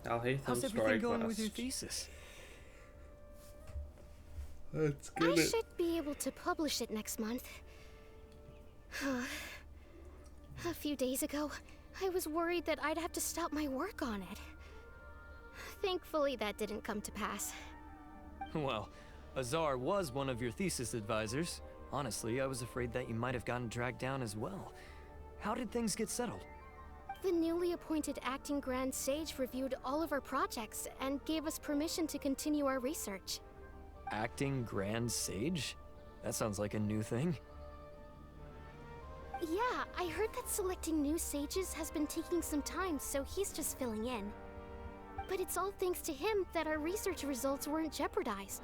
How's Alhaitham's everything story going with your quest. thesis? Let's I get it. should be able to publish it next month. A few days ago, I was worried that I'd have to stop my work on it. Thankfully, that didn't come to pass. Well, Azar was one of your thesis advisors. Honestly, I was afraid that you might have gotten dragged down as well. How did things get settled? The newly appointed acting Grand Sage reviewed all of our projects and gave us permission to continue our research. Acting Grand Sage? That sounds like a new thing. Yeah, I heard that selecting new sages has been taking some time, so he's just filling in. But it's all thanks to him that our research results weren't jeopardized.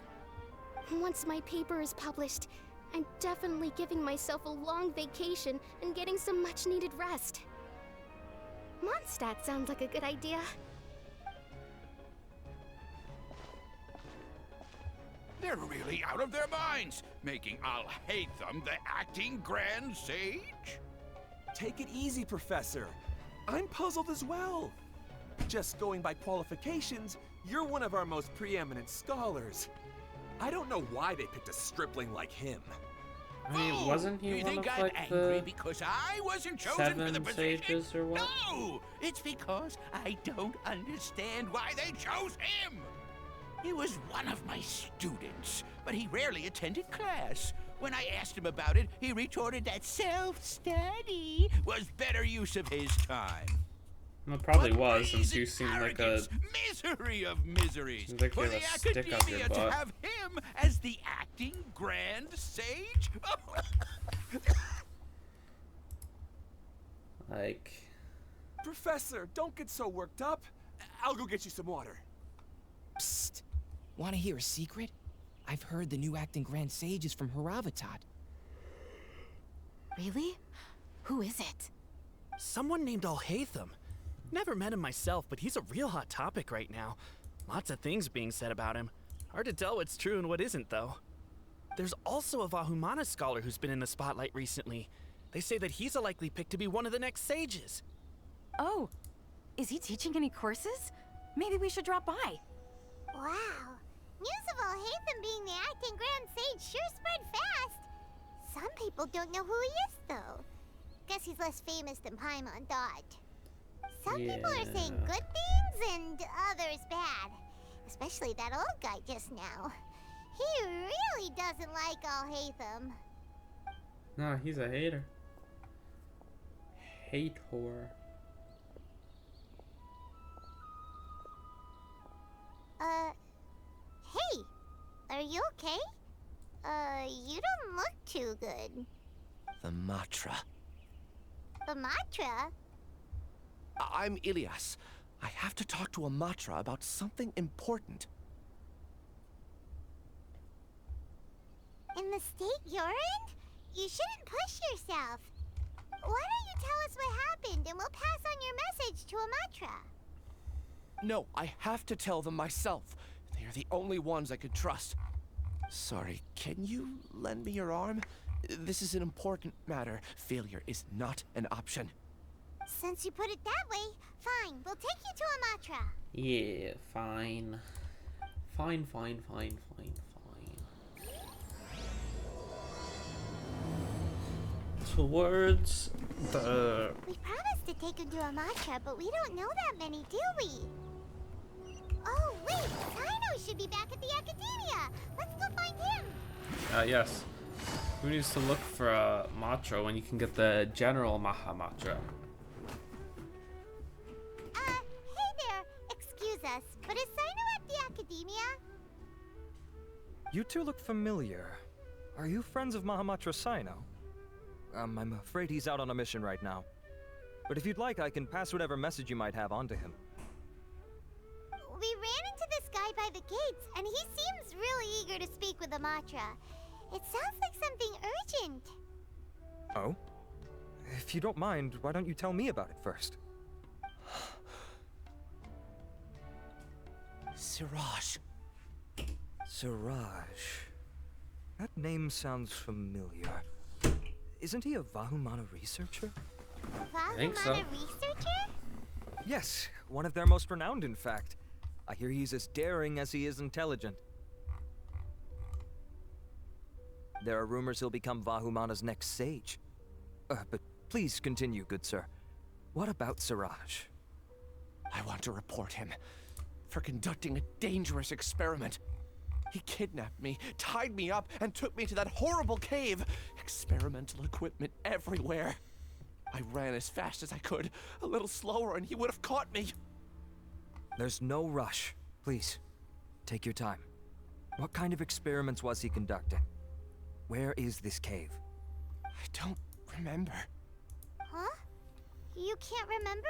Once my paper is published, I'm definitely giving myself a long vacation and getting some much-needed rest. Mondstadt sounds like a good idea. They're really out of their minds, making Al-Haytham the acting Grand Sage? Take it easy, Professor. I'm puzzled as well. Just going by qualifications, you're one of our most preeminent scholars. I don't know why they picked a stripling like him. I mean, wasn't Do he you one think of I'm like angry the because I wasn't chosen for the 7 position? sages or what? No! It's because I don't understand why they chose him! He was one of my students, but he rarely attended class. When I asked him about it, he retorted that self-study was better use of his time. Well, it probably What was, since brazen you seem like a... arrogance, misery of miseries. Seems like you For have the a stick up your academia to butt. have him as the acting Grand Sage? Like... Professor, don't get so worked up. I'll go get you some water. Psst. Want to hear a secret? I've heard the new acting Grand Sage is from Haravatat. Really? Who is it? Someone named Alhaitham. Never met him myself, but he's a real hot topic right now. Lots of things being said about him. Hard to tell what's true and what isn't, though. There's also a Vahumana scholar who's been in the spotlight recently. They say that he's a likely pick to be one of the next sages. Oh, is he teaching any courses? Maybe we should drop by. Wow. News of Alhaitham being the acting Grand Sage sure spread fast. Some people don't know who he is, though. Guess he's less famous than Paimon thought. Some people are saying Yeah. good things and others bad. Especially that old guy just now. He really doesn't like Alhaitham. No, he's a hater. Hate whore. Hey, are you okay? You don't look too good. The Matra. The Matra? I'm Ilias. I have to talk to a Matra about something important. In the state you're in? You shouldn't push yourself. Why don't you tell us what happened and we'll pass on your message to a Matra? No, I have to tell them myself. They are the only ones I could trust. Sorry, can you lend me your arm? This is an important matter. Failure is not an option. Since you put it that way, fine. We'll take you to a Matra. Yeah, fine. Fine. Towards the... We promised to take him to a Matra, but we don't know that many, do we? Oh, wait. Sino should be back at the Academia. Let's go find him. yes. Who needs to look for a Matra when you can get the General Mahamatra? Hey there. Excuse us, but is Sino at the Academia? You two look familiar. Are you friends of Mahamatra Sino? I'm afraid he's out on a mission right now. But if you'd like, I can pass whatever message you might have on to him. We ran into this guy by the gates, and he seems really eager to speak with the Matra. It sounds like something urgent. Oh? If you don't mind, why don't you tell me about it first? Siraj. Siraj. That name sounds familiar. Isn't he a Vahumana researcher? think so. Vahumana researcher? Yes, one of their most renowned, in fact. I hear he's as daring as he is intelligent. There are rumors he'll become Vahumana's next sage. But please continue, good sir. What about Siraj? I want to report him for conducting a dangerous experiment. He kidnapped me, tied me up, and took me to that horrible cave. Experimental equipment everywhere. I ran as fast as I could, a little slower, and he would have caught me. There's no rush. Please, take your time. What kind of experiments was he conducting? Where is this cave? I don't remember. Huh? You can't remember?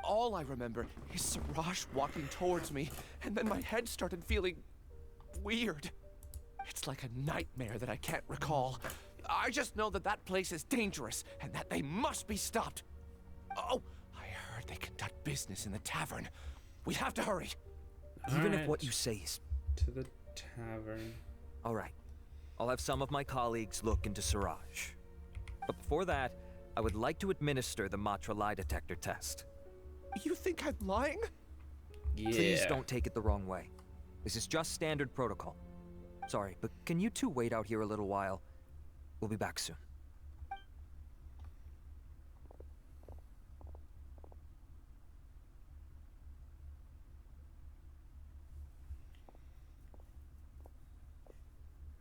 All I remember is Siraj walking towards me, and then my head started feeling weird. It's like a nightmare that I can't recall. I just know that that place is dangerous, and that they must be stopped. Oh, I heard they conduct business in the tavern. We have to hurry. Even if what you say is... To the tavern. All right. I'll have some of my colleagues look into Siraj. But before that, I would like to administer the Matra lie detector test. You think I'm lying? Yeah. Please don't take it the wrong way. This is just standard protocol. Sorry, but can you two wait out here a little while? We'll be back soon.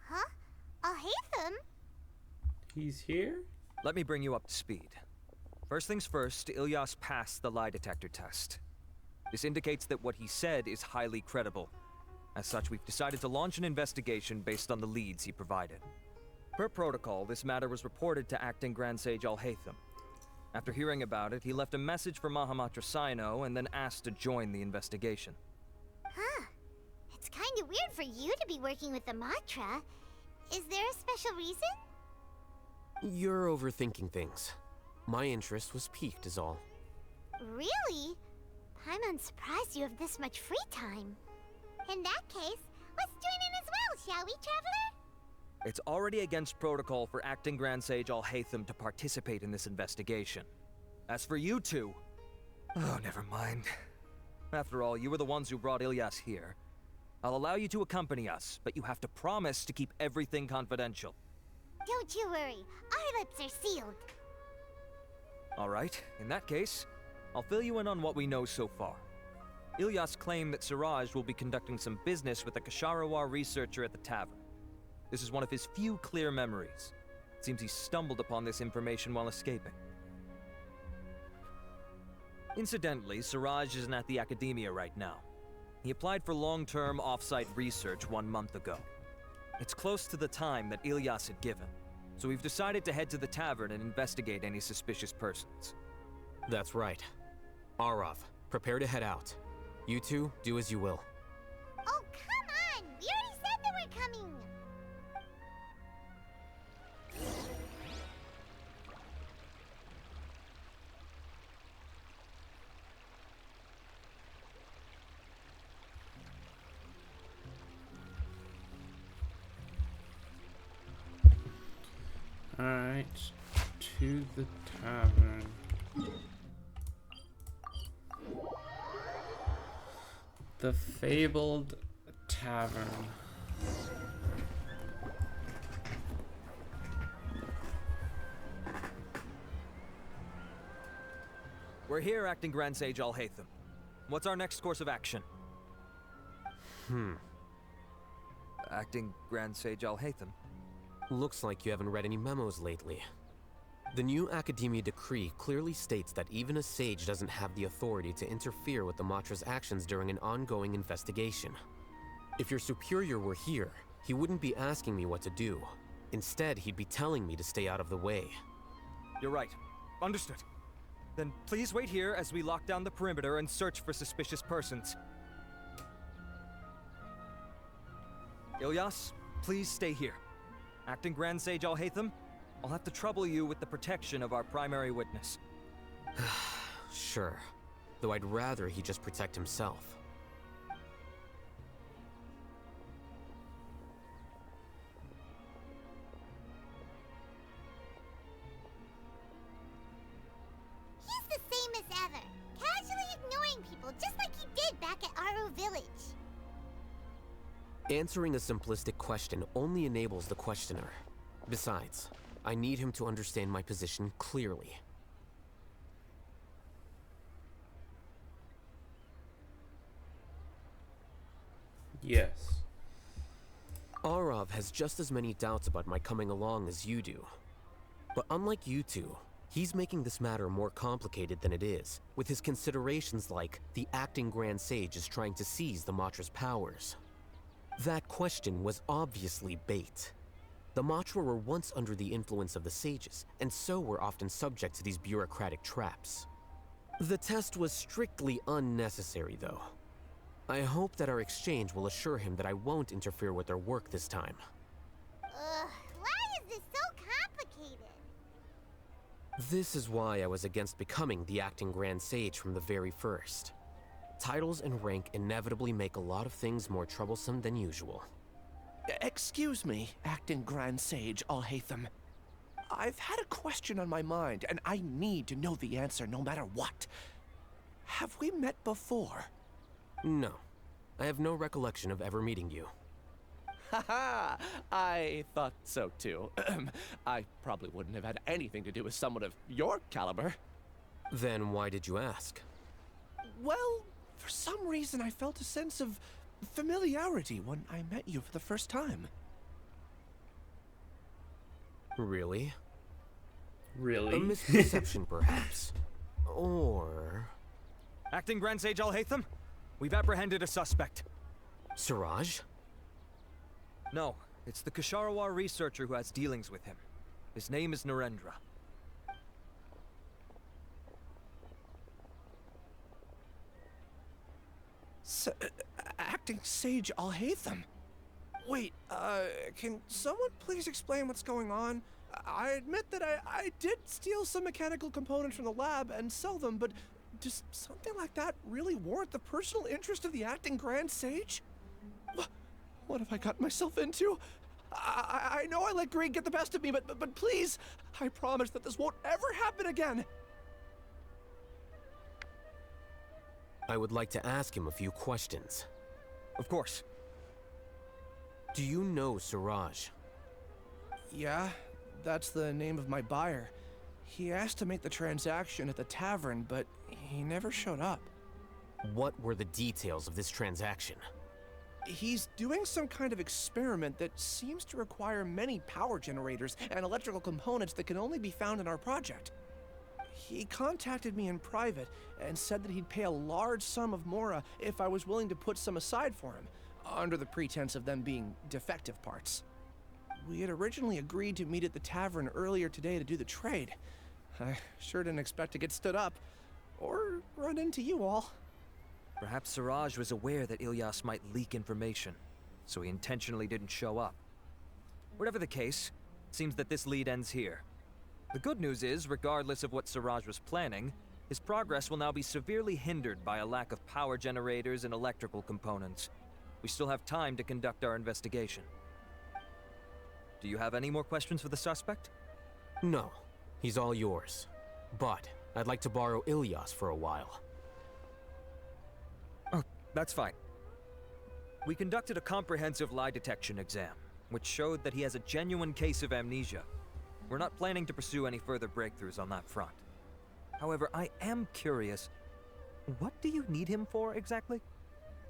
Huh? Alhaitham? He's here? Let me bring you up to speed. First things first, Ilyas passed the lie detector test. This indicates that what he said is highly credible. As such, we've decided to launch an investigation based on the leads he provided. Per protocol, this matter was reported to Acting Grand Sage Alhaitham. After hearing about it, he left a message for Mahamatra Sino and then asked to join the investigation. Huh. It's kinda weird for you to be working with the Matra. Is there a special reason? You're overthinking things. My interest was piqued is all. Really? I'm surprised you have this much free time. In that case, let's join in as well, shall we, Traveler? It's already against protocol for Acting Grand Sage Alhaitham to participate in this investigation. As for you two... Oh, never mind. After all, you were the ones who brought Ilyas here. I'll allow you to accompany us, but you have to promise to keep everything confidential. Don't you worry, our lips are sealed. All right, in that case, I'll fill you in on what we know so far. Ilyas claimed that Siraj will be conducting some business with a Kasharawar researcher at the tavern. This is one of his few clear memories. It seems he stumbled upon this information while escaping. Incidentally, Siraj isn't at the academia right now. He applied for long-term off-site research 1 month ago. It's close to the time that Ilyas had given, so we've decided to head to the tavern and investigate any suspicious persons. That's right. Arav, prepare to head out. You two, do as you will. Oh, come on! We already said that we're coming! Alright. To the tavern. The fabled tavern. We're here, Acting Grand Sage Alhaitham. What's our next course of action? Acting Grand Sage Alhaitham? Looks like you haven't read any memos lately. The new Academia decree clearly states that even a sage doesn't have the authority to interfere with the Matra's actions during an ongoing investigation. If your superior were here, he wouldn't be asking me what to do. Instead, he'd be telling me to stay out of the way. You're right. Understood. Then please wait here as we lock down the perimeter and search for suspicious persons. Ilyas, please stay here. Acting Grand Sage Alhaitham, I'll have to trouble you with the protection of our primary witness. Sure. Though I'd rather he just protect himself. He's the same as ever. Casually ignoring people just like he did back at Aro Village. Answering a simplistic question only enables the questioner. Besides, I need him to understand my position clearly. Yes. Arav has just as many doubts about my coming along as you do. But unlike you two, he's making this matter more complicated than it is, with his considerations like the acting Grand Sage is trying to seize the Matra's powers. That question was obviously bait. The Matra were once under the influence of the sages, and so were often subject to these bureaucratic traps. The test was strictly unnecessary, though. I hope that our exchange will assure him that I won't interfere with their work this time. Ugh, why is this so complicated? This is why I was against becoming the acting Grand Sage from the very first. Titles and rank inevitably make a lot of things more troublesome than usual. Excuse me, acting Grand Sage Alhaitham. I've had a question on my mind, and I need to know the answer no matter what. Have we met before? No. I have no recollection of ever meeting you. Haha! I thought so too. I probably wouldn't have had anything to do with someone of your caliber. Then why did you ask? Well, for some reason I felt a sense of familiarity when I met you for the first time. Really? Really? A misperception, perhaps. Or... Acting Grand Sage Alhaitham, we've apprehended a suspect. Siraj? No, it's the Kasharawar researcher who has dealings with him. His name is Narendra. Acting Sage Alhaitham? Wait, can someone please explain what's going on? I admit that I did steal some mechanical components from the lab and sell them, but does something like that really warrant the personal interest of the acting Grand Sage? What have I gotten myself into? I know I let greed get the best of me, but please, I promise that this won't ever happen again. I would like to ask him a few questions. Of course. Do you know Siraj? Yeah, that's the name of my buyer. He asked to make the transaction at the tavern, but he never showed up. What were the details of this transaction? He's doing some kind of experiment that seems to require many power generators and electrical components that can only be found in our project. He contacted me in private and said that he'd pay a large sum of Mora if I was willing to put some aside for him, under the pretense of them being defective parts. We had originally agreed to meet at the tavern earlier today to do the trade. I sure didn't expect to get stood up, or run into you all. Perhaps Siraj was aware that Ilyas might leak information, so he intentionally didn't show up. Whatever the case, it seems that this lead ends here. The good news is, regardless of what Siraj was planning, his progress will now be severely hindered by a lack of power generators and electrical components. We still have time to conduct our investigation. Do you have any more questions for the suspect? No. He's all yours. But I'd like to borrow Ilyas for a while. Oh, that's fine. We conducted a comprehensive lie detection exam, which showed that he has a genuine case of amnesia. We're not planning to pursue any further breakthroughs on that front. However, I am curious, what do you need him for exactly?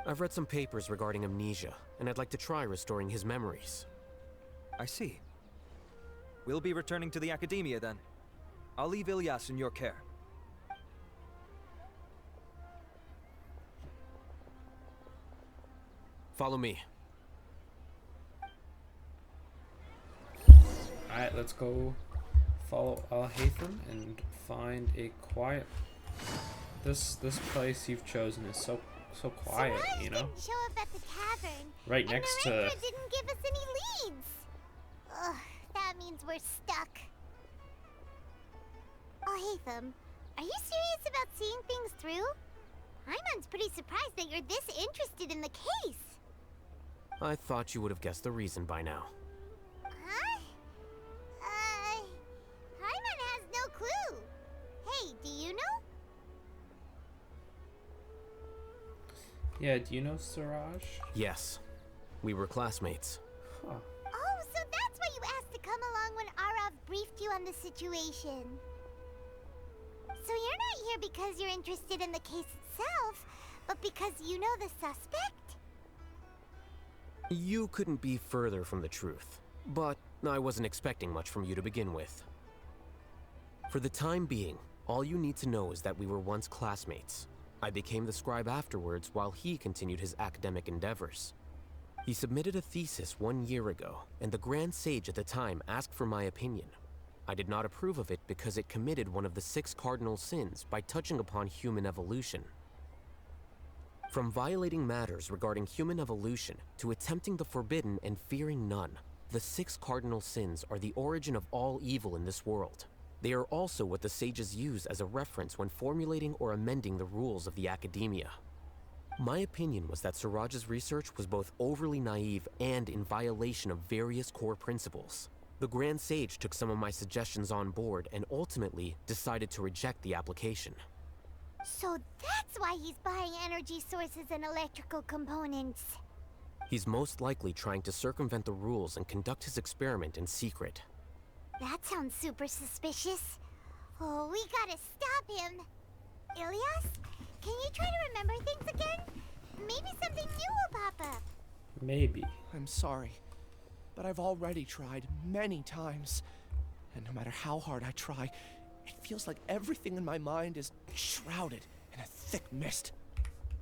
I've read some papers regarding amnesia, and I'd like to try restoring his memories. I see. We'll be returning to the Academia then. I'll leave Ilyas in your care. Follow me. Alright, let's go follow Alhaitham and find a quiet... This place you've chosen is so quiet, Siraj you know? didn't show up at the tavern. Right and next to... Narendra didn't give us any leads. Ugh, that means we're stuck. Alhaitham, are you serious about seeing things through? Paimon's pretty surprised that you're this interested in the case. I thought you would have guessed the reason by now. Huh? Paimon has no clue. Hey, do you know? Yeah, do you know Siraj? Yes, we were classmates. Huh. Oh, so that's why you asked to come along when Arav briefed you on the situation. So you're not here because you're interested in the case itself, but because you know the suspect? You couldn't be further from the truth, but I wasn't expecting much from you to begin with. For the time being, all you need to know is that we were once classmates. I became the scribe afterwards while he continued his academic endeavors. He submitted a thesis 1 year ago, and the Grand Sage at the time asked for my opinion. I did not approve of it because it committed one of the 6 cardinal sins by touching upon human evolution. From violating matters regarding human evolution to attempting the forbidden and fearing none, the 6 cardinal sins are the origin of all evil in this world. They are also what the sages use as a reference when formulating or amending the rules of the academia. My opinion was that Siraj's research was both overly naive and in violation of various core principles. The Grand Sage took some of my suggestions on board and ultimately decided to reject the application. So that's why he's buying energy sources and electrical components. He's most likely trying to circumvent the rules and conduct his experiment in secret. That sounds super suspicious. Oh, we gotta stop him. Ilias, can you try to remember things again? Maybe something new will pop up. Maybe. I'm sorry, but I've already tried many times. And no matter how hard I try, it feels like everything in my mind is shrouded in a thick mist.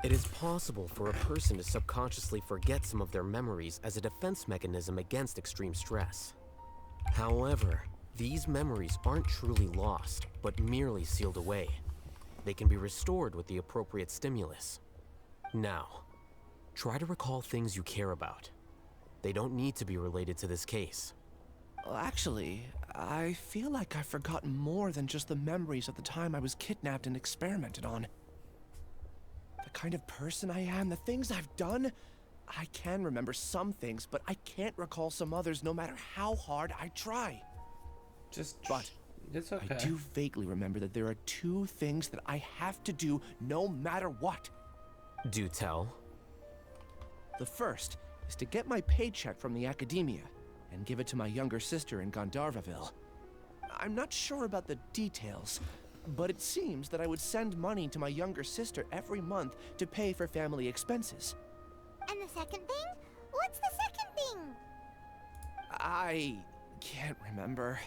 It is possible for a person to subconsciously forget some of their memories as a defense mechanism against extreme stress. However, these memories aren't truly lost, but merely sealed away. They can be restored with the appropriate stimulus. Now, try to recall things you care about. They don't need to be related to this case. Well, actually, I feel like I've forgotten more than just the memories of the time I was kidnapped and experimented on. The kind of person I am, the things I've done, I can remember some things, but I can't recall some others no matter how hard I try. But it's okay. I do vaguely remember that there are 2 things that I have to do no matter what. Do tell. The first is to get my paycheck from the academia and give it to my younger sister in Gandharvaville. I'm not sure about the details, but it seems that I would send money to my younger sister every month to pay for family expenses. And the second thing? What's the second thing? I can't remember.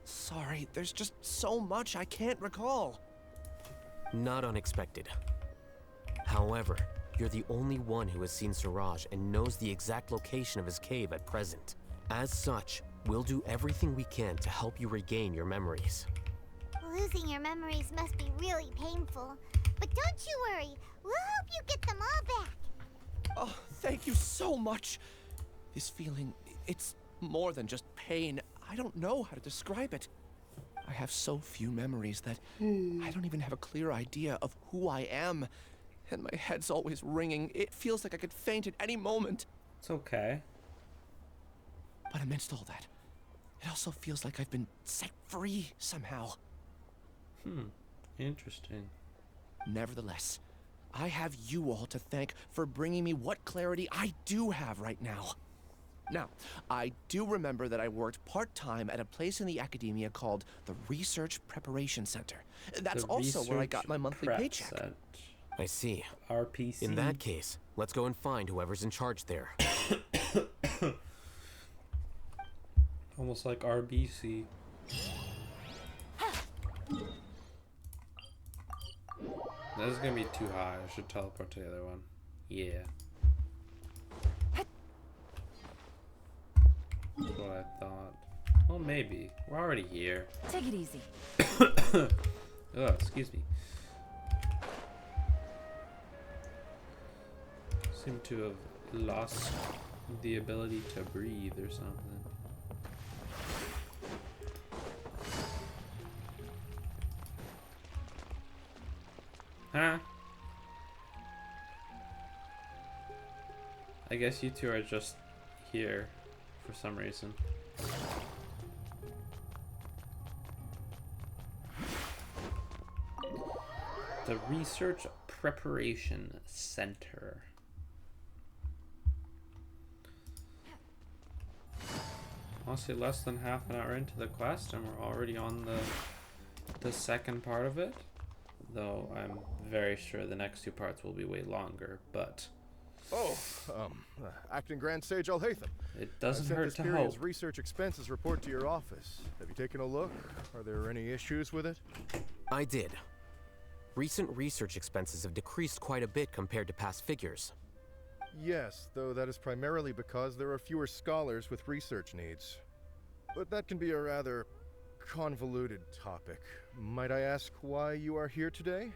Sorry, there's just so much I can't recall. Not unexpected. However, you're the only one who has seen Siraj and knows the exact location of his cave at present. As such, we'll do everything we can to help you regain your memories. Losing your memories must be really painful. But don't you worry, we'll help you get them all back. Oh, thank you so much. This feeling, it's more than just pain. I don't know how to describe it. I have so few memories that I don't even have a clear idea of who I am. And my head's always ringing. It feels like I could faint at any moment. It's okay. But amidst all that, it also feels like I've been set free somehow. Interesting. Nevertheless, I have you all to thank for bringing me what clarity I do have right now. Now, I do remember that I worked part-time at a place in the academia called the Research Preparation Center. That's also where I got my monthly paycheck. I see. RPC. In that case, let's go and find whoever's in charge there. Almost like RBC. This is gonna be too high. I should teleport to the other one. Yeah. That's what I thought. Well, maybe. We're already here. Take it easy. Oh, excuse me. Seem to have lost the ability to breathe or something. Huh? I guess you two are just here for some reason. The Research Preparation Center. Honestly, less than half an hour into the quest, and we're already on the second part of it. Though I'm very sure the next two parts will be way longer, but... Oh, Acting Grand Sage Alhaitham. It doesn't I hurt sent to this period's hope. research expenses report to your office. Have you taken a look? Are there any issues with it? I did. Recent research expenses have decreased quite a bit compared to past figures. Yes, though that is primarily because there are fewer scholars with research needs. But that can be a rather convoluted topic. Might I ask why you are here today?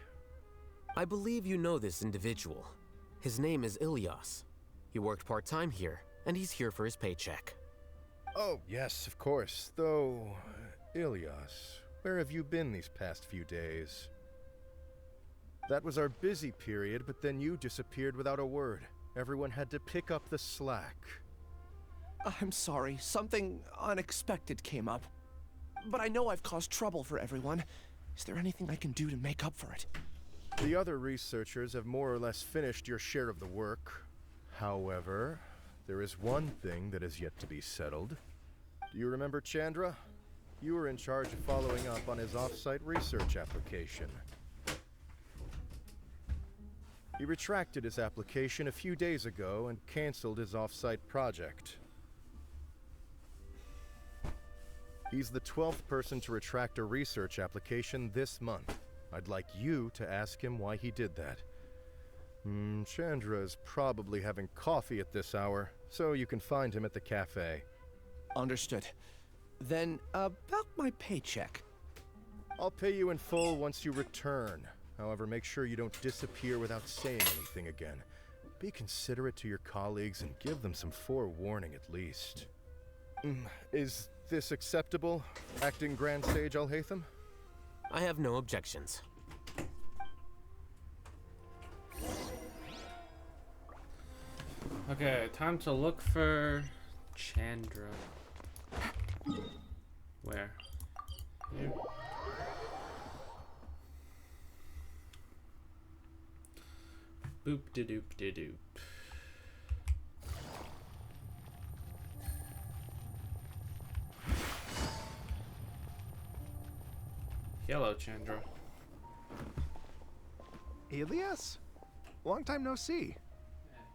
I believe you know this individual. His name is Ilias. He worked part-time here, and he's here for his paycheck. Oh, yes, of course. Though, Ilias, where have you been these past few days? That was our busy period, but then you disappeared without a word. Everyone had to pick up the slack. I'm sorry, something unexpected came up. But I know I've caused trouble for everyone. Is there anything I can do to make up for it? The other researchers have more or less finished your share of the work. However, there is one thing that is yet to be settled. Do you remember Chandra? You were in charge of following up on his off-site research application. He retracted his application a few days ago and canceled his off-site project. He's the 12th person to retract a research application this month. I'd like you to ask him why he did that. Chandra is probably having coffee at this hour, so you can find him at the cafe. Understood. Then, about my paycheck. I'll pay you in full once you return. However, make sure you don't disappear without saying anything again. Be considerate to your colleagues and give them some forewarning at least. Is this acceptable, Acting Grand Sage Alhaitham? I have no objections. Okay, time to look for Chandra. Where? Here. Boop de doop de doop. Hello, Chandra. Ilias? Long time no see.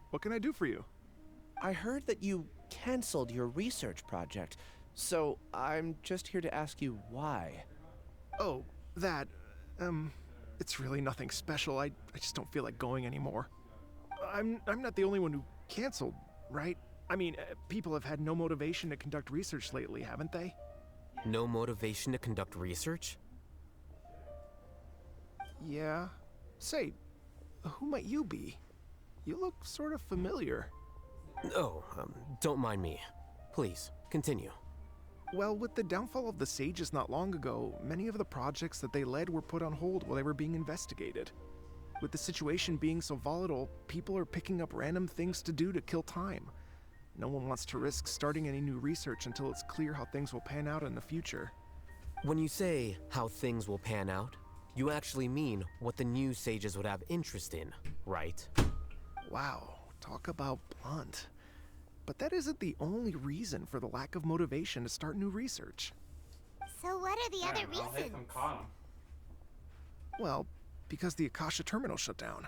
What can I do for you? I heard that you canceled your research project, so I'm just here to ask you why. Oh, that, it's really nothing special. I just don't feel like going anymore. I'm not the only one who canceled, right? I mean, people have had no motivation to conduct research lately, haven't they? No motivation to conduct research? Yeah. Say, who might you be? You look sort of familiar. Oh, don't mind me. Please, continue. Well, with the downfall of the Sages not long ago, many of the projects that they led were put on hold while they were being investigated. With the situation being so volatile, people are picking up random things to do to kill time. No one wants to risk starting any new research until it's clear how things will pan out in the future. When you say how things will pan out, you actually mean what the new sages would have interest in, right? Wow, talk about blunt. But that isn't the only reason for the lack of motivation to start new research. So what are the other reasons? Well, because the Akasha terminal shut down.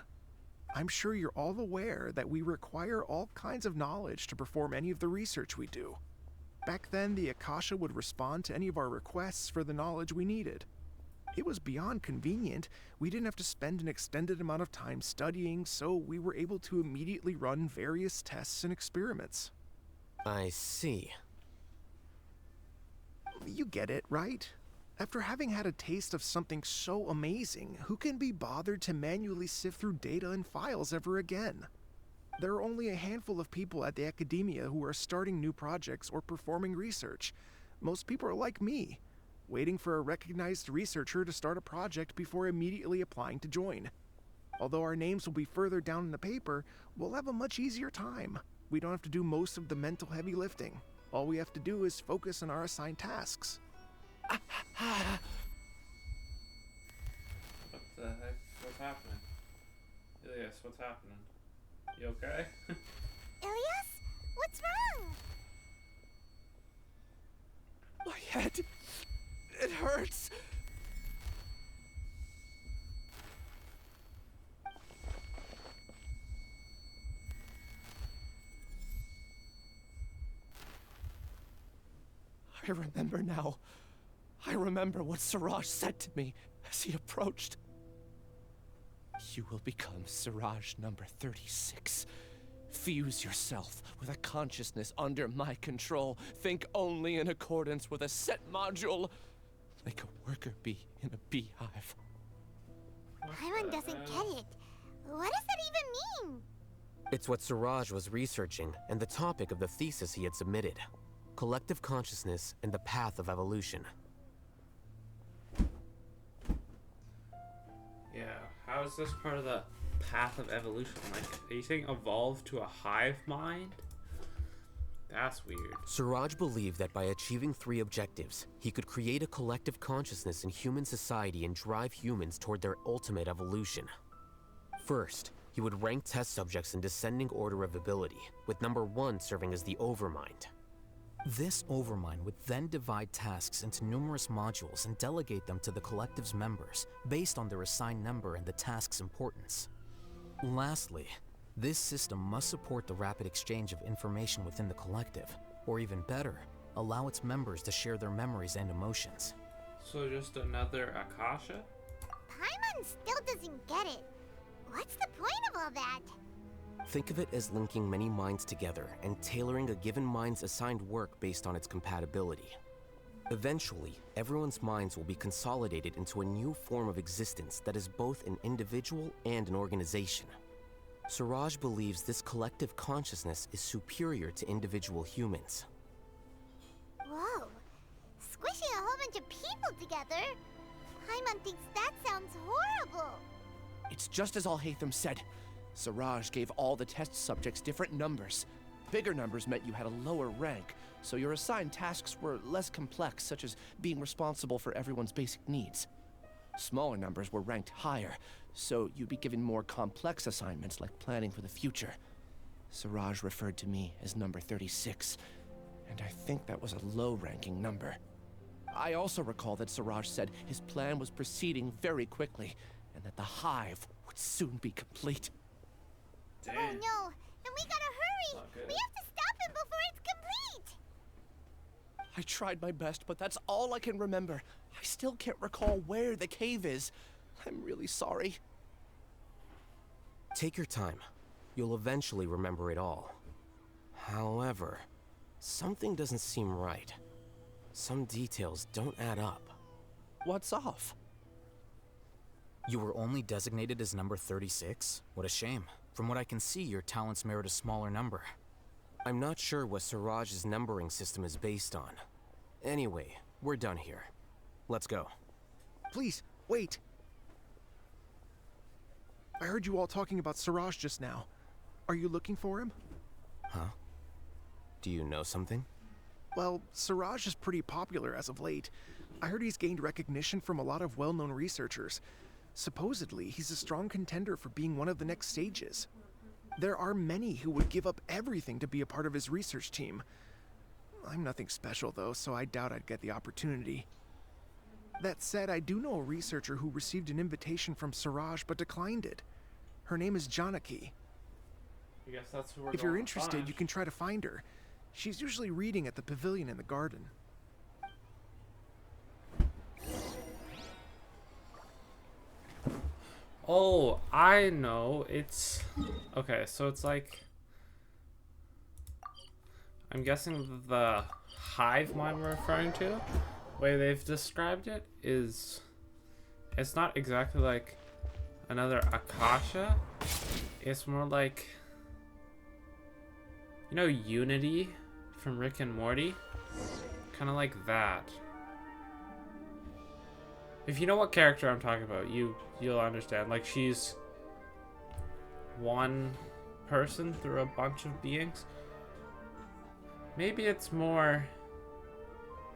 I'm sure you're all aware that we require all kinds of knowledge to perform any of the research we do. Back then, the Akasha would respond to any of our requests for the knowledge we needed. It was beyond convenient. We didn't have to spend an extended amount of time studying, so we were able to immediately run various tests and experiments. I see. You get it, right? After having had a taste of something so amazing, who can be bothered to manually sift through data and files ever again? There are only a handful of people at the academia who are starting new projects or performing research. Most people are like me, waiting for a recognized researcher to start a project before immediately applying to join. Although our names will be further down in the paper, we'll have a much easier time. We don't have to do most of the mental heavy lifting. All we have to do is focus on our assigned tasks. What the heck? What's happening? Ilias, what's happening? You okay? Ilias? What's wrong? My head. It hurts. I remember now. I remember what Siraj said to me as he approached. You will become Siraj number 36. Fuse yourself with a consciousness under my control. Think only in accordance with a set module, like a worker bee in a beehive. Paimon doesn't get it. What does that even mean? It's what Siraj was researching and the topic of the thesis he had submitted. Collective consciousness and the path of evolution. Yeah, how is this part of the path of evolution? Like, are you saying evolve to a hive mind? That's weird. Siraj believed that by achieving 3 objectives, he could create a collective consciousness in human society and drive humans toward their ultimate evolution. First, he would rank test subjects in descending order of ability, with number 1 serving as the Overmind. This Overmind would then divide tasks into numerous modules and delegate them to the collective's members, based on their assigned number and the task's importance. Lastly, this system must support the rapid exchange of information within the collective, or even better, allow its members to share their memories and emotions. So just another Akasha? Paimon still doesn't get it. What's the point of all that? Think of it as linking many minds together and tailoring a given mind's assigned work based on its compatibility. Eventually, everyone's minds will be consolidated into a new form of existence that is both an individual and an organization. Siraj believes this collective consciousness is superior to individual humans. Whoa. Squishing a whole bunch of people together? Paimon thinks that sounds horrible. It's just as Al-Haytham said. Siraj gave all the test subjects different numbers. Bigger numbers meant you had a lower rank, so your assigned tasks were less complex, such as being responsible for everyone's basic needs. Smaller numbers were ranked higher, so you'd be given more complex assignments like planning for the future. Siraj referred to me as number 36, and I think that was a low-ranking number. I also recall that Siraj said his plan was proceeding very quickly, and that the hive would soon be complete. Oh no, then we gotta hurry! We have to stop him before it's complete! I tried my best, but that's all I can remember. I still can't recall where the cave is. I'm really sorry. Take your time. You'll eventually remember it all. However, something doesn't seem right. Some details don't add up. What's off? You were only designated as number 36? What a shame. From what I can see, your talents merit a smaller number. I'm not sure what Siraj's numbering system is based on. Anyway, we're done here. Let's go. Please, wait. I heard you all talking about Siraj just now. Are you looking for him? Huh? Do you know something? Well, Siraj is pretty popular as of late. I heard he's gained recognition from a lot of well-known researchers. Supposedly, he's a strong contender for being one of the next sages. There are many who would give up everything to be a part of his research team. I'm nothing special though, so I doubt I'd get the opportunity. That said, I do know a researcher who received an invitation from Siraj but declined it. Her name is Janaki. I guess that's who we're If going you're to interested, find. you can try to find her. She's usually reading at the pavilion in the garden. Oh, I know. It's... Okay, so it's like... I'm guessing the hive mind we're referring to, the way they've described it, is... It's not exactly like another Akasha. It's more like... You know Unity from Rick and Morty? Kind of like that. If you know what character I'm talking about, you'll understand. Like, she's one person through a bunch of beings. Maybe it's more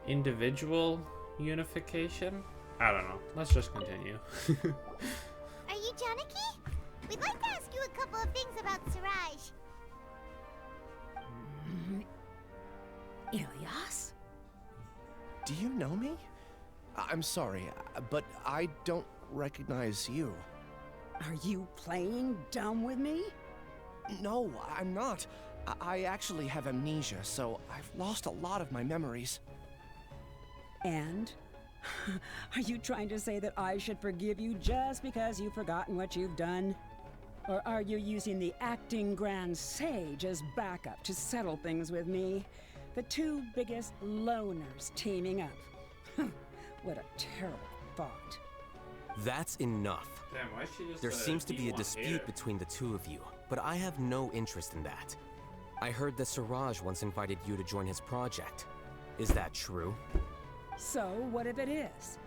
individual unification. I don't know. Let's just continue. Are you Janaki? We'd like to ask you a couple of things about Siraj. Ilias? Do you know me? I'm sorry, but I don't recognize you. Are you playing dumb with me? No, I'm not. I actually have amnesia, so I've lost a lot of my memories. And? Are you trying to say that I should forgive you just because you've forgotten what you've done? Or are you using the acting Grand Sage as backup to settle things with me? The two biggest loners teaming up. What a terrible thought. That's enough. Damn, why is she just There seems to be a D1 dispute hater? between the two of you, but I have no interest in that. I heard that Siraj once invited you to join his project. Is that true? So, what if it is?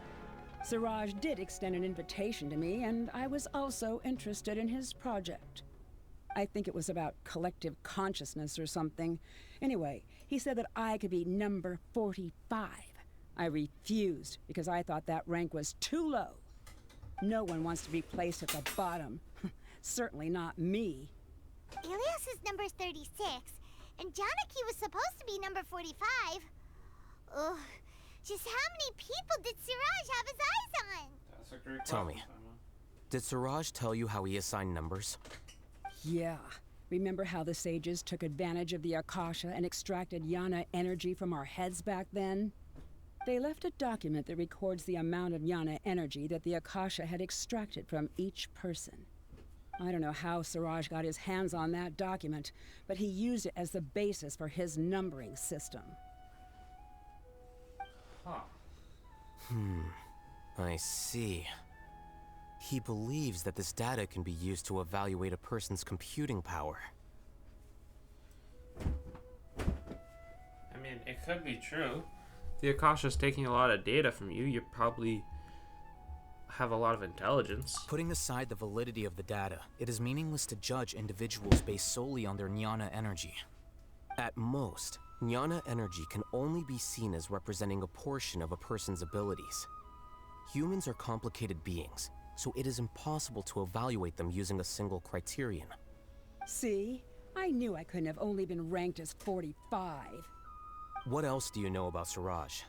Siraj did extend an invitation to me, and I was also interested in his project. I think it was about collective consciousness or something. Anyway, he said that I could be number 45. I refused because I thought that rank was too low. No one wants to be placed at the bottom. Certainly not me. Ilias is number 36, and Janaki was supposed to be number 45. Ugh, just how many people did Siraj have his eyes on? That's a great Tell question, me, Emma. did Siraj tell you how he assigned numbers? Yeah. Remember how the sages took advantage of the Akasha and extracted Yana energy from our heads back then? They left a document that records the amount of Yana energy that the Akasha had extracted from each person. I don't know how Siraj got his hands on that document, but he used it as the basis for his numbering system. Huh. I see. He believes that this data can be used to evaluate a person's computing power. I mean, it could be true. The Akasha's taking a lot of data from you. You probably have a lot of intelligence. Putting aside the validity of the data, it is meaningless to judge individuals based solely on their jnana energy. At most, jnana energy can only be seen as representing a portion of a person's abilities. Humans are complicated beings, so it is impossible to evaluate them using a single criterion. See? I knew I couldn't have only been ranked as 45. What else do you know about Siraj?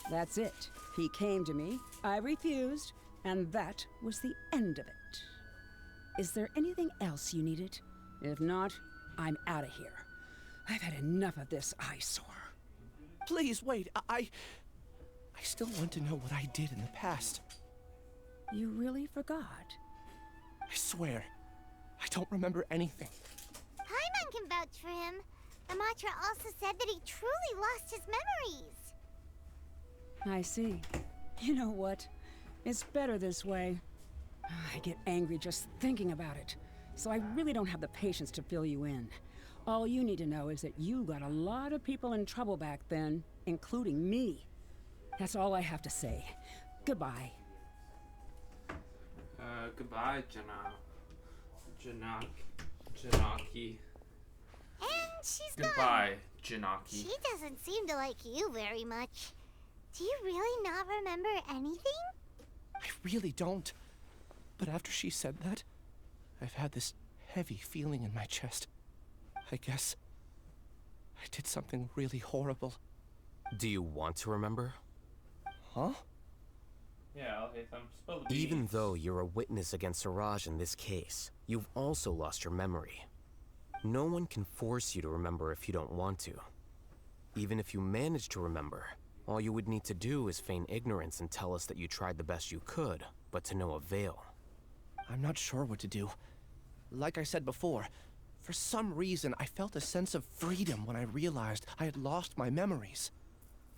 That's it. He came to me, I refused, and that was the end of it. Is there anything else you needed? If not, I'm out of here. I've had enough of this eyesore. Please, wait. I still want to know what I did in the past. You really forgot? I swear, I don't remember anything. Paimon can vouch for him. The mantra also said that he truly lost his memories. I see. You know what? It's better this way. I get angry just thinking about it, so I really don't have the patience to fill you in. All you need to know is that you got a lot of people in trouble back then, including me. That's all I have to say. Goodbye. Goodbye, Janaki. And she's Goodbye, gone. Janaki. She doesn't seem to like you very much. Do you really not remember anything? I really don't. But after she said that, I've had this heavy feeling in my chest. I guess I did something really horrible. Do you want to remember? Huh? Yeah, I'll hate them. Spill the beans. Even though you're a witness against Siraj in this case, you've also lost your memory. No one can force you to remember if you don't want to. Even if you manage to remember, all you would need to do is feign ignorance and tell us that you tried the best you could, but to no avail. I'm not sure what to do. Like I said before, for some reason I felt a sense of freedom when I realized I had lost my memories.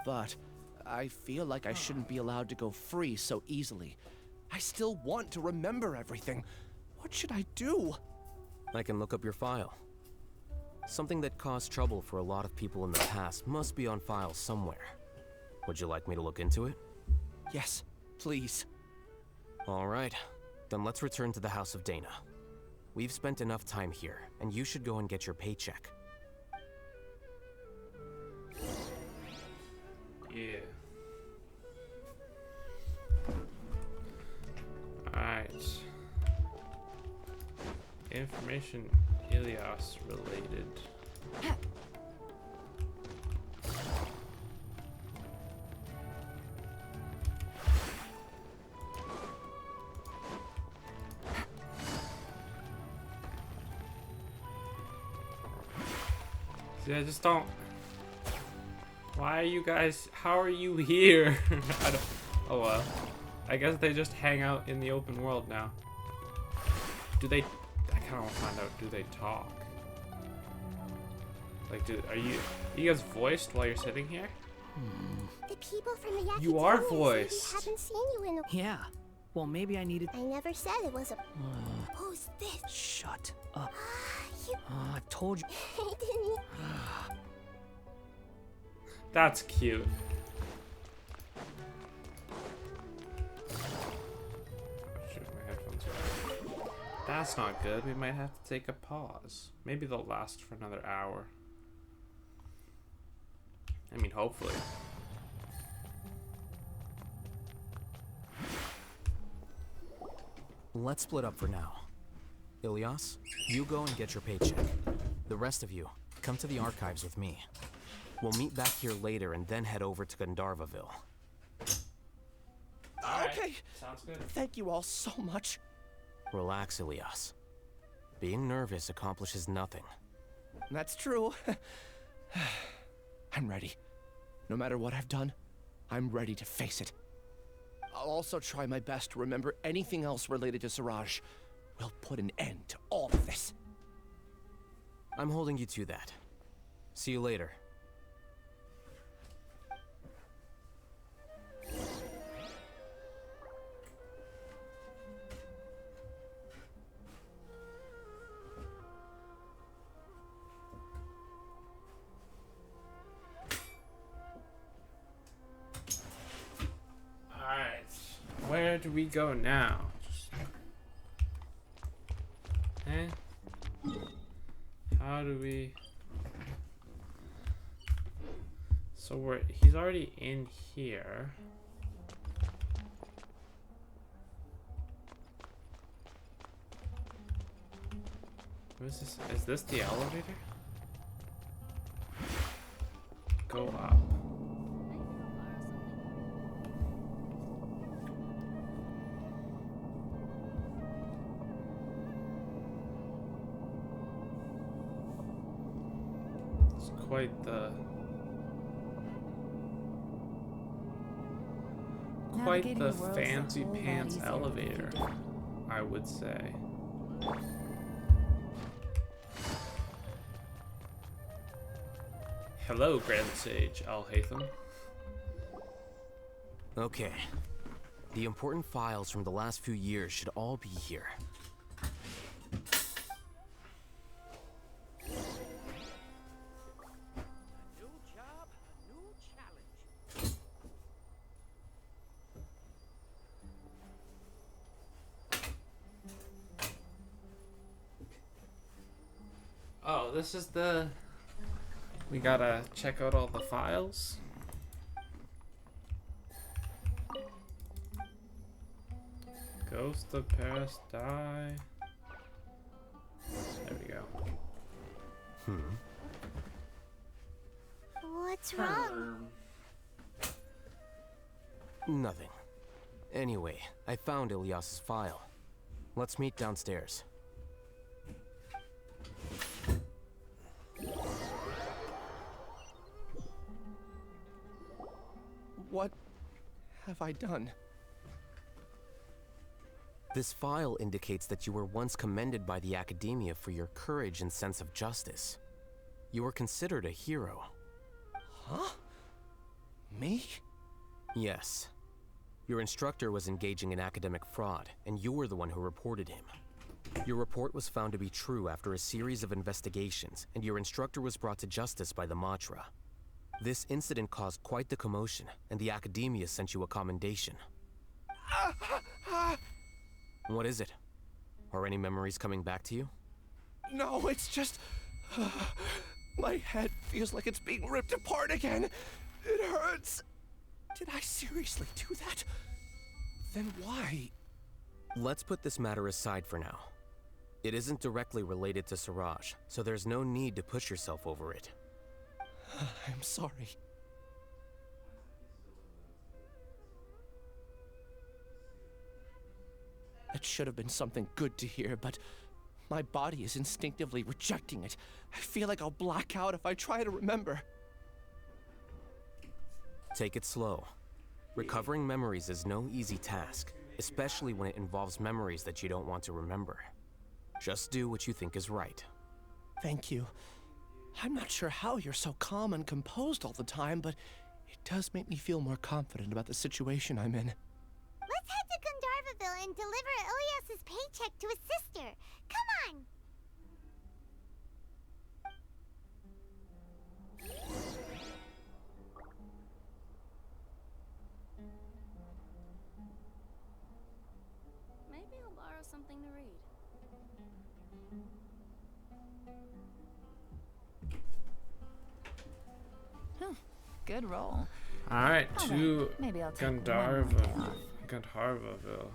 But I feel like I shouldn't be allowed to go free so easily. I still want to remember everything. What should I do? I can look up your file. Something that caused trouble for a lot of people in the past must be on file somewhere. Would you like me to look into it? Yes, please. All right, then let's return to the House of Dana. We've spent enough time here, and you should go and get your paycheck. Yeah. Alright. information Ilias related. See, I just don't. Why are you guys? How are you here? I don't. Oh well. I guess they just hang out in the open world now. Do they? I kind of want to find out. Do they talk? Like, are you guys voiced while you're sitting here? The people from the You are academia say voiced. we haven't seen you in a... Yeah. Well, maybe I needed. I never said it was a... Who's this? Shut up. You... I've told you. I didn't... That's cute. Shoot, my headphones are... That's not good. We might have to take a pause. Maybe they'll last for another hour. I mean, hopefully. Let's split up for now. Ilias, you go and get your paycheck. The rest of you, come to the archives with me. We'll meet back here later and then head over to Gandharvaville. Okay. Sounds good. Thank you all so much. Relax, Ilias. Being nervous accomplishes nothing. That's true. I'm ready. No matter what I've done, I'm ready to face it. I'll also try my best to remember anything else related to Siraj. We'll put an end to all of this. I'm holding you to that. See you later. Alright. Where do we go now? How do we... So he's already in here. What is this? Is this the elevator? Go up. Quite the fancy pants elevator, I would say. Hello, Grand Sage Al-Haytham. Okay. The important files from the last few years should all be here. Oh, this is the... We gotta check out all the files. Ghost of Paris Die. There we go. What's wrong? Nothing. Anyway, I found Ilias's file. Let's meet downstairs. What have I done? This file indicates that you were once commended by the Academia for your courage and sense of justice. You were considered a hero. Huh? Me? Yes. Your instructor was engaging in academic fraud, and you were the one who reported him. Your report was found to be true after a series of investigations, and your instructor was brought to justice by the Matra. This incident caused quite the commotion, and the Academia sent you a commendation. What is it? Are any memories coming back to you? No, it's just... my head feels like it's being ripped apart again. It hurts. Did I seriously do that? Then why? Let's put this matter aside for now. It isn't directly related to Siraj, so there's no need to push yourself over it. I'm sorry. That should have been something good to hear, but my body is instinctively rejecting it. I feel like I'll black out if I try to remember. Take it slow. Recovering memories is no easy task, especially when it involves memories that you don't want to remember. Just do what you think is right. Thank you. I'm not sure how you're so calm and composed all the time, but it does make me feel more confident about the situation I'm in. Let's head to Gandharvaville and deliver Ilyas's paycheck to his sister. Come on! Maybe I'll borrow something to read. Good roll. Alright, All to right, maybe I'll take one more day off. Gandharvaville.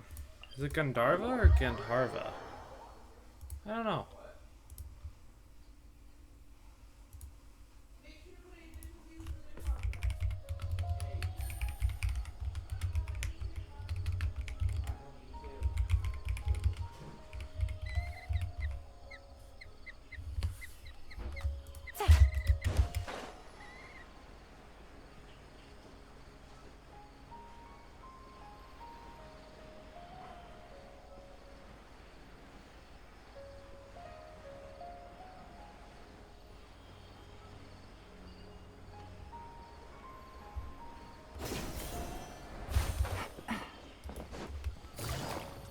Is it Gandharva or Gandharva? I don't know.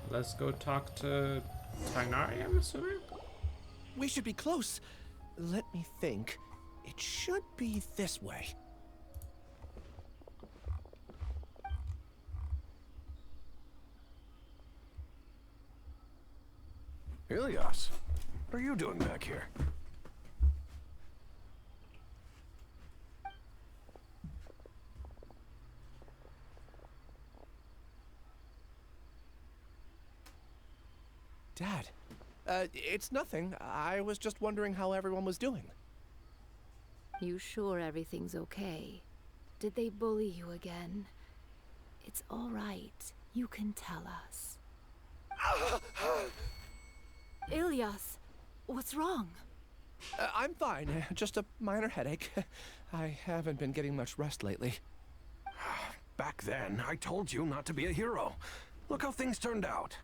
Let's go talk to Tainari, I'm assuming? We should be close. Let me think. It should be this way. Ilyas, what are you doing back here? Dad, it's nothing. I was just wondering how everyone was doing. You sure everything's okay? Did they bully you again? It's all right. You can tell us. Ilyas, what's wrong? I'm fine. Just a minor headache. I haven't been getting much rest lately. Back then, I told you not to be a hero. Look how things turned out.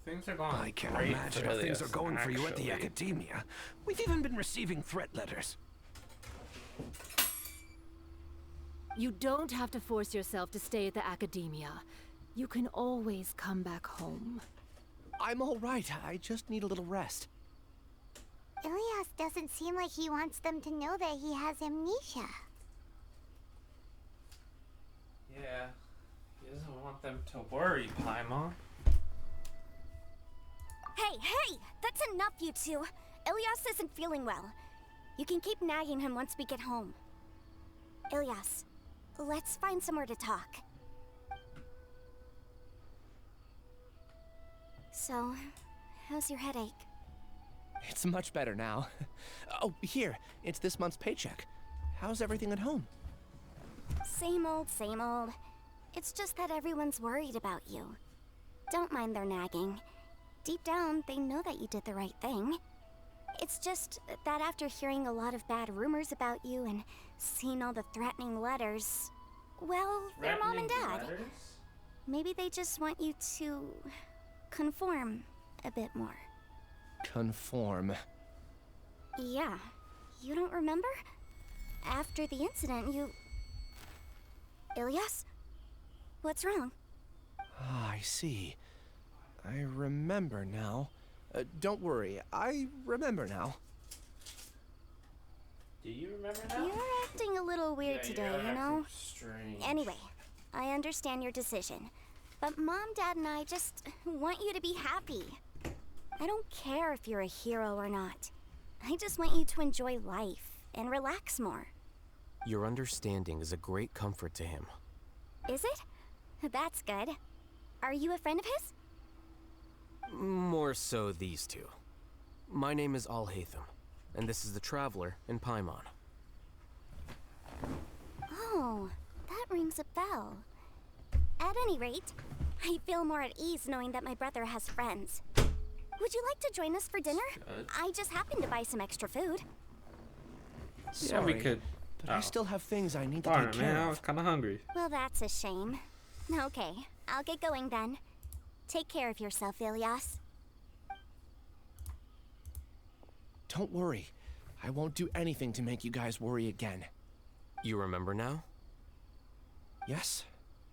Things are going I can't great imagine for how things are Ilyas, going for you at the actually. academia. We've even been receiving threat letters. You don't have to force yourself to stay at the academia. You can always come back home. I'm all right. I just need a little rest. Ilyas doesn't seem like he wants them to know that he has amnesia. Yeah, he doesn't want them to worry, Paimon. Hey, that's enough, you two. Ilyas isn't feeling well. You can keep nagging him once we get home. Ilyas, let's find somewhere to talk. So, how's your headache? It's much better now. Oh, here. It's this month's paycheck. How's everything at home? Same old, same old. It's just that everyone's worried about you. Don't mind their nagging. Deep down, they know that you did the right thing. It's just that after hearing a lot of bad rumors about you and seeing all the threatening letters, well, they're mom and dad. Maybe they just want you to conform a bit more. Conform. Yeah. You don't remember? After the incident, you... Ilyas? What's wrong? Ah, I see. I remember now. Don't worry, I remember now. Do you remember now? You're acting a little weird today, you know? Strange. Anyway, I understand your decision. But Mom, Dad, and I just want you to be happy. I don't care if you're a hero or not. I just want you to enjoy life and relax more. Your understanding is a great comfort to him. Is it? That's good. Are you a friend of his? More so these two. My name is Alhaitham, and this is the Traveler in Paimon. Oh, that rings a bell. At any rate, I feel more at ease knowing that my brother has friends. Would you like to join us for dinner? I just happened to buy some extra food. Yeah, we could. But I still have things I need to Darn take it, care man, I of. was kind of hungry. Well, that's a shame. Okay, I'll get going then. Take care of yourself, Ilyas. Don't worry. I won't do anything to make you guys worry again. You remember now? Yes,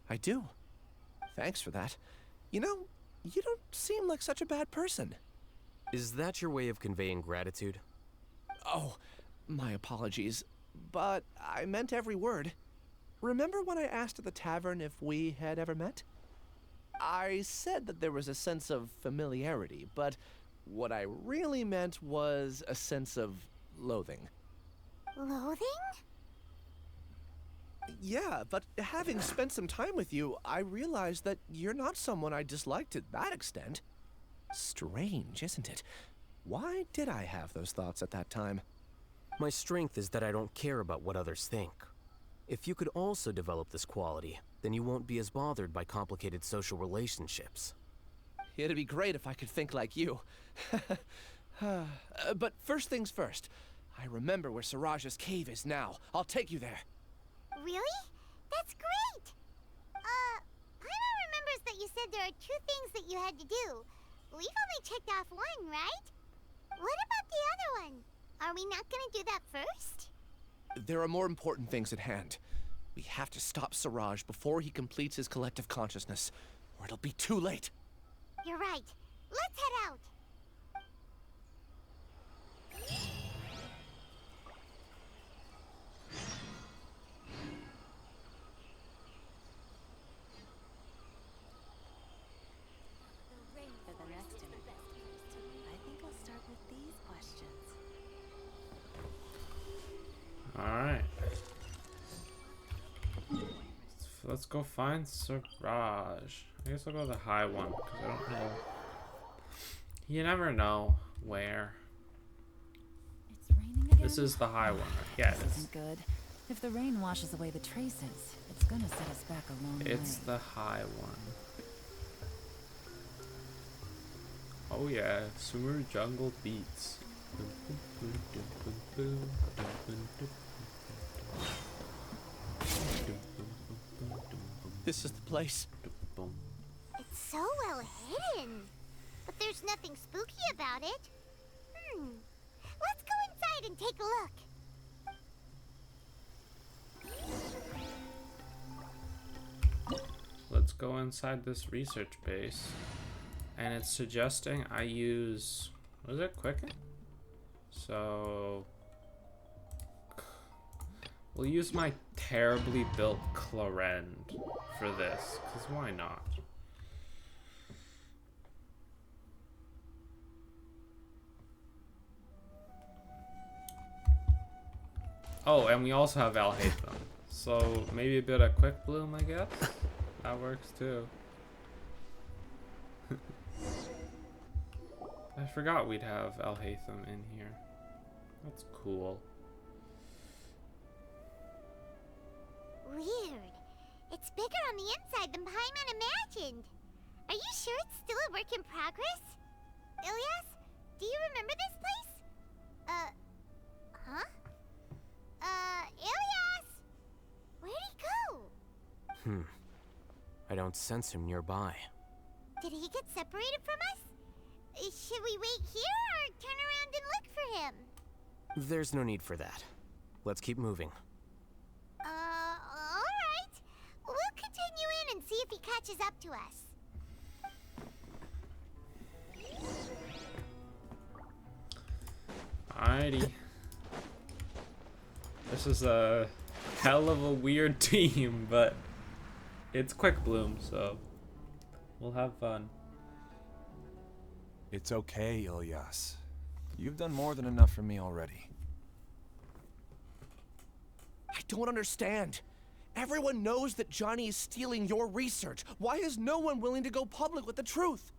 I do. Thanks for that. You know, you don't seem like such a bad person. Is that your way of conveying gratitude? Oh, my apologies. But I meant every word. Remember when I asked at the tavern if we had ever met? I said that there was a sense of familiarity, but what I really meant was a sense of loathing. Loathing? Yeah, but having spent some time with you, I realized that you're not someone I dislike to that extent. Strange, isn't it? Why did I have those thoughts at that time? My strength is that I don't care about what others think. If you could also develop this quality, then you won't be as bothered by complicated social relationships. It'd be great if I could think like you. But first things first, I remember where Siraj's cave is now. I'll take you there. Really? That's great! Paimon remembers that you said there are 2 things that you had to do. We've only checked off 1, right? What about the other one? Are we not gonna do that first? There are more important things at hand. We have to stop Siraj before he completes his collective consciousness, or it'll be too late. You're right. Let's head out. For the next interview, I think I'll start with these questions. Alright. Let's go find Siraj. I guess I'll go to the high one, because I don't know. You never know where. It's raining again. This is the high one. Yeah, This isn't good. If the rain washes away the traces, it's gonna set us back a long way. it's the high one. Oh yeah, Sumer Jungle Beats. This is the place. It's so well hidden. But there's nothing spooky about it. Let's go inside and take a look. Let's go inside this research base. And it's suggesting I use, what is it, Quicken? So we'll use my terribly built Clarend for this, because why not? Oh, and we also have Alhaitham. So maybe a bit of Quick Bloom, I guess? That works too. I forgot we'd have Alhaitham in here. That's cool. Weird. It's bigger on the inside than Paimon imagined. Are you sure it's still a work in progress? Ilyas, do you remember this place? Huh? Ilyas! Where'd he go? I don't sense him nearby. Did he get separated from us? Should we wait here or turn around and look for him? There's no need for that. Let's keep moving. Alright. We'll continue in and see if he catches up to us. Alrighty. This is a hell of a weird team, but it's Quick Bloom, so we'll have fun. It's okay, Ilyas. You've done more than enough for me already. I don't understand. Everyone knows that Johnny is stealing your research. Why is no one willing to go public with the truth?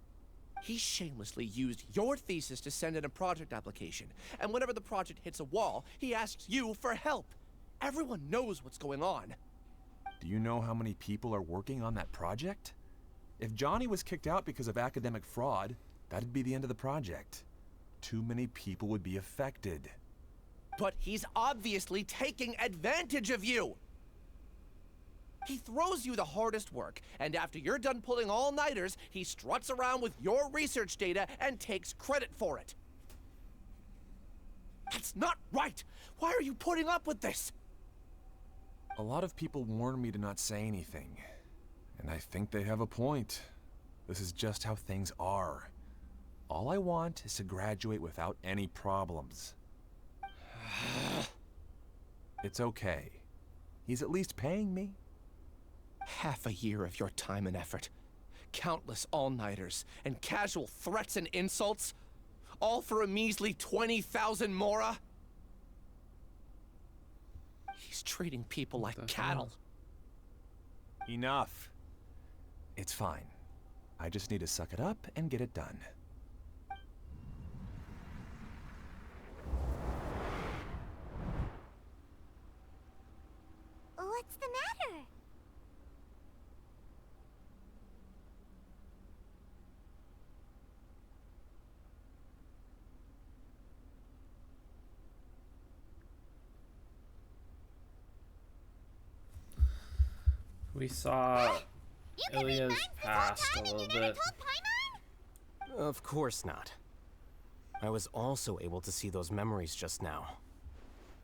He shamelessly used your thesis to send in a project application, and whenever the project hits a wall, he asks you for help. Everyone knows what's going on. Do you know how many people are working on that project? If Johnny was kicked out because of academic fraud, that'd be the end of the project. Too many people would be affected. But he's obviously taking advantage of you! He throws you the hardest work, and after you're done pulling all-nighters, he struts around with your research data and takes credit for it. That's not right! Why are you putting up with this? A lot of people warn me to not say anything, and I think they have a point. This is just how things are. All I want is to graduate without any problems. It's okay. He's at least paying me. Half a year of your time and effort, countless all-nighters, and casual threats and insults, all for a measly 20,000 mora? He's treating people like cattle. Enough. It's fine. I just need to suck it up and get it done. What's the matter? We saw Ilya's past a little bit. Of course not. I was also able to see those memories just now.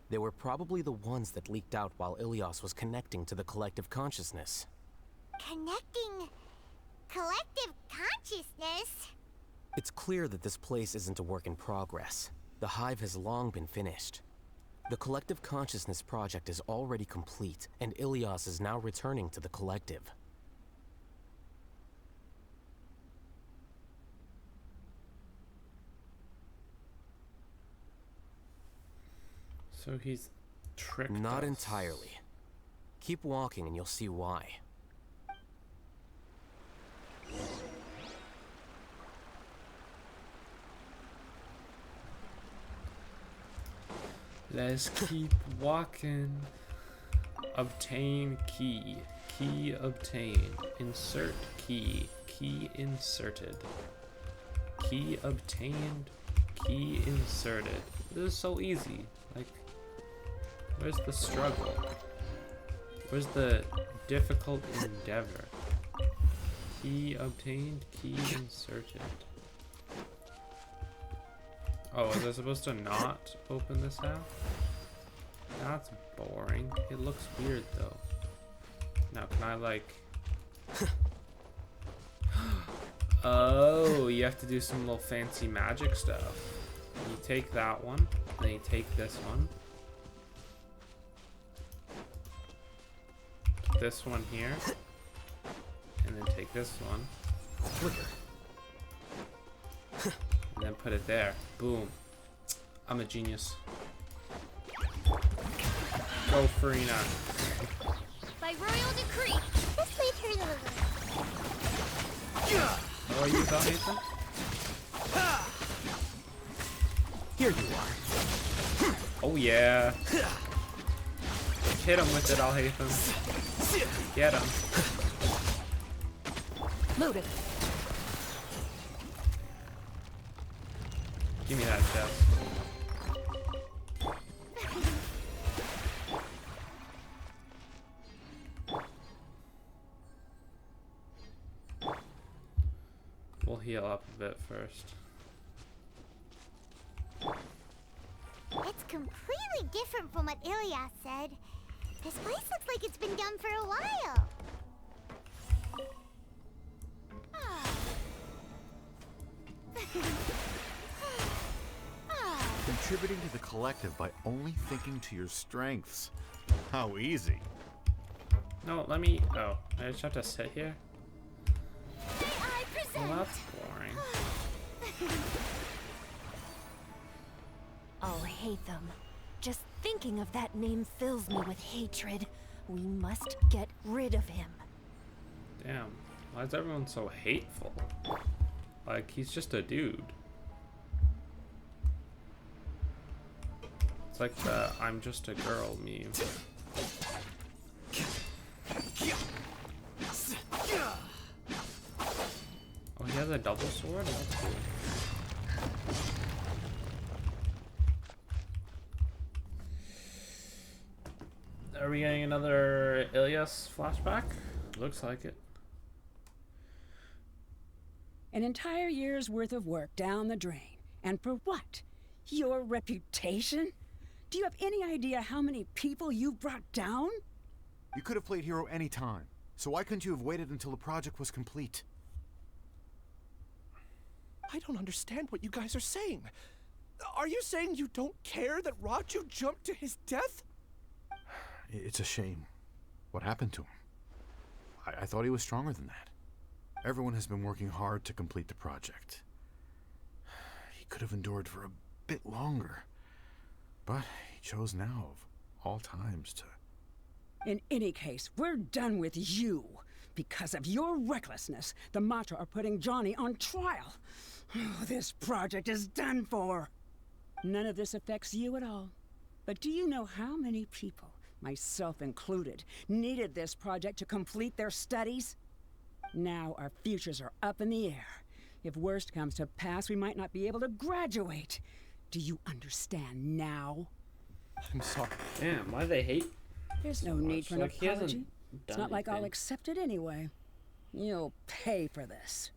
They were probably the ones that leaked out while Ilias was connecting to the collective consciousness. Connecting collective consciousness? It's clear that this place isn't a work in progress. The hive has long been finished. The collective consciousness project is already complete, and Ilias is now returning to the collective. So he's tricked Not us. entirely. Keep walking and you'll see why. Let's keep walking. Obtain key. Key obtained. Insert key. Key inserted. Key obtained. Key inserted. This is so easy. Like, where's the struggle? Where's the difficult endeavor? Key obtained. Key inserted. Oh, is I supposed to not open this now? That's boring. It looks weird though. Now can I like... Oh, you have to do some little fancy magic stuff. You take that one, then you take this one. This one here. And then take this one. And then put it there. Boom. I'm a genius. Go, Farina. By royal decree, this way turn over. Oh, you thought, Nathan? Here you are. Oh, yeah. Hit him with it, I'll hate him. Get him. Loaded. Give me that chest. We'll heal up a bit first. It's completely different from what Ilyas said. This place looks like it's been done for a while. Contributing to the collective by only thinking to your strengths. How easy. No, let me... Oh, I just have to sit here? Well, that's boring. I'll hate them. Just thinking of that name fills me with hatred. We must get rid of him. Damn. Why is everyone so hateful? Like, he's just a dude. It's like the I'm just a girl meme. Oh, he has a double sword? That's cool. Are we getting another Ilyas flashback? Looks like it. An entire year's worth of work down the drain. And for what? Your reputation? Do you have any idea how many people you've brought down? You could have played hero any time, so why couldn't you have waited until the project was complete? I don't understand what you guys are saying. Are you saying you don't care that Raju jumped to his death? It's a shame. What happened to him? I thought he was stronger than that. Everyone has been working hard to complete the project. He could have endured for a bit longer. But he chose now, of all times, to... In any case, we're done with you. Because of your recklessness, the Matra are putting Johnny on trial. This project is done for. None of this affects you at all. But do you know how many people, myself included, needed this project to complete their studies? Now our futures are up in the air. If worst comes to pass, we might not be able to graduate. Do you understand now? I'm sorry. Damn, why they hate? There's no need for an Like, he hasn't apology. It's done not like I'll anything. accept it anyway. You'll pay for this.